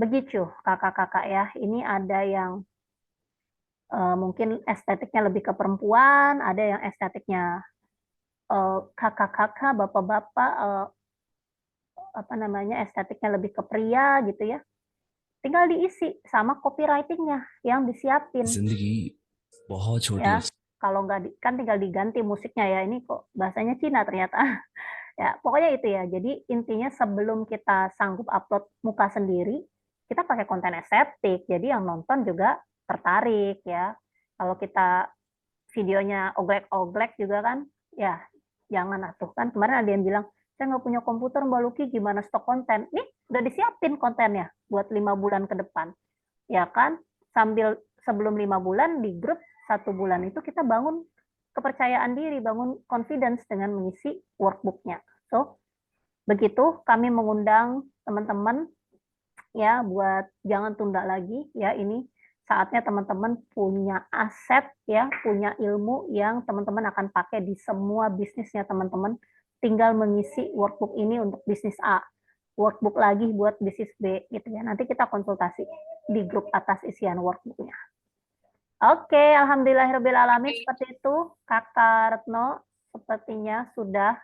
begitu kakak-kakak ya. Ini ada yang mungkin estetiknya lebih ke perempuan, ada yang estetiknya kakak-kakak, bapak-bapak, estetiknya lebih ke pria gitu ya. Tinggal diisi sama copywriting-nya yang disiapin. जिंदगी बहुत छोटी Ya, है kalau nggak kan tinggal diganti musiknya ya. Ini kok bahasanya Cina ternyata. Ya, pokoknya itu ya. Jadi intinya sebelum kita sanggup upload muka sendiri, kita pakai konten estetik. Jadi yang nonton juga tertarik ya. Kalau kita videonya oglek-oglek juga kan, ya jangan atuh kan. Kemarin ada yang bilang, saya nggak punya komputer Mbak Luki, gimana stok konten? Nih, udah disiapin kontennya buat 5 bulan ke depan. Ya kan, sambil sebelum 5 bulan di grup 1 bulan itu kita bangun kepercayaan diri, bangun confidence dengan mengisi workbooknya. So, begitu kami mengundang teman-teman ya buat jangan tunda lagi ya, ini saatnya teman-teman punya aset ya, punya ilmu yang teman-teman akan pakai di semua bisnisnya teman-teman. Tinggal mengisi workbook ini untuk bisnis A, workbook lagi buat bisnis B gitu ya. Nanti kita konsultasi di grup atas isian workbooknya. Oke, alhamdulillahirrahmanirrahim. Seperti itu, Kakak Retno, sepertinya sudah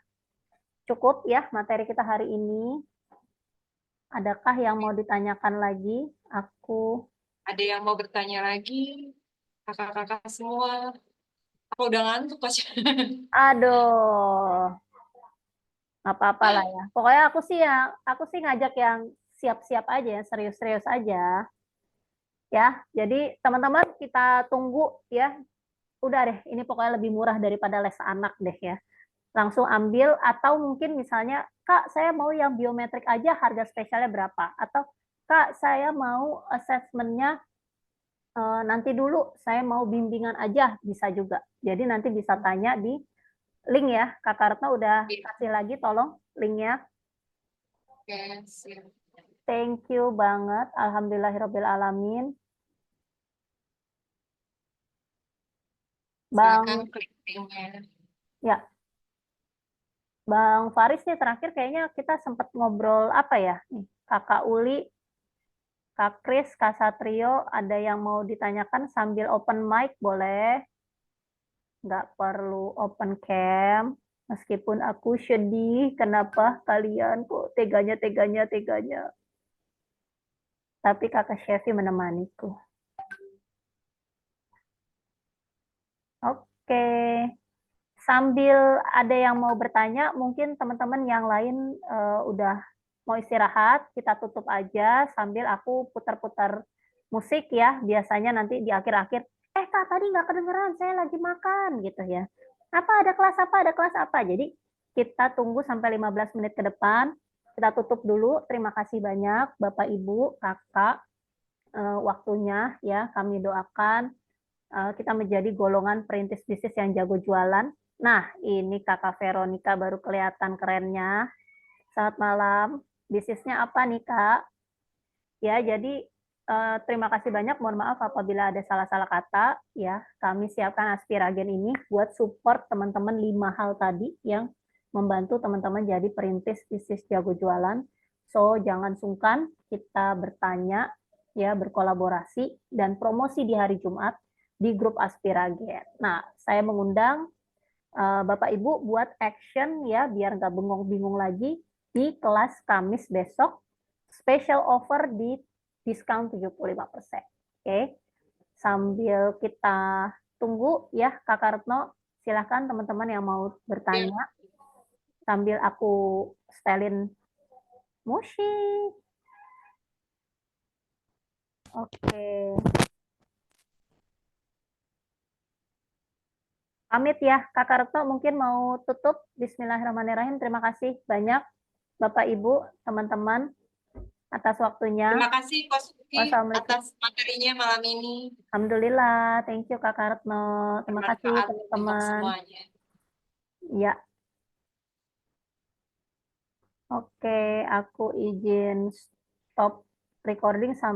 cukup ya materi kita hari ini. Adakah yang mau ditanyakan lagi? Ada yang mau bertanya lagi? Kakak-kakak semua. Aku udah ngantuk, Coach. Aduh, nggak apa-apa lah ya. Pokoknya aku sih ngajak yang siap-siap aja, yang serius-serius aja. Ya, jadi teman-teman kita tunggu ya. Udah deh, ini pokoknya lebih murah daripada les anak deh ya. Langsung ambil, atau mungkin misalnya, Kak, saya mau yang biometrik aja, harga spesialnya berapa? Atau, Kak, saya mau assessment-nya nanti dulu, saya mau bimbingan aja, bisa juga. Jadi nanti bisa tanya di link ya. Kakak Retno udah kasih lagi, tolong linknya. Oke, siap. Thank you banget. Alhamdulillahirrabbilalamin. Silakan Bang, klik linknya. ya, Bang Faris nih terakhir kayaknya kita sempat ngobrol apa ya? Nih, Kakak Uli, Kak Kris, Kak Satrio, ada yang mau ditanyakan sambil open mic boleh? Nggak perlu open cam. Meskipun aku sedih, kenapa kalian kok teganya? tapi Kakak Chevy menemaniku. Oke. Sambil ada yang mau bertanya, mungkin teman-teman yang lain udah mau istirahat, kita tutup aja sambil aku putar-putar musik ya. Biasanya nanti di akhir-akhir, Kak tadi nggak kedengeran, saya lagi makan gitu ya. Ada kelas apa. Jadi kita tunggu sampai 15 menit ke depan. Kita tutup dulu. Terima kasih banyak Bapak, Ibu, Kakak waktunya ya. Kami doakan kita menjadi golongan perintis bisnis yang jago jualan. Nah, ini Kakak Veronica baru kelihatan kerennya. Selamat malam. Bisnisnya apa nih, Kak? Ya, jadi terima kasih banyak. Mohon maaf apabila ada salah-salah kata. Ya, kami siapkan Aspiragen ini buat support teman-teman 5 hal tadi yang membantu teman-teman jadi perintis bisnis jago jualan. So, jangan sungkan kita bertanya, ya, berkolaborasi dan promosi di hari Jumat di grup Aspiragen. Nah, saya mengundang Bapak Ibu buat action ya, biar nggak bingung lagi di kelas Kamis besok, special offer di diskon 75%. Oke, sambil kita tunggu ya, Kakak Retno, silahkan teman-teman yang mau bertanya, sambil aku setelin musik. Oke. Pamit ya, Kakak Retno mungkin mau tutup. Bismillahirrahmanirrahim. Terima kasih banyak Bapak, Ibu, teman-teman atas waktunya. Terima kasih Coach Suki Wassalamualaikum. atas materinya malam ini. Alhamdulillah, thank you Kakak Retno. Terima kasih Bermanfaat untuk teman-teman. semuanya. Ya. Oke, aku izin stop recording sampai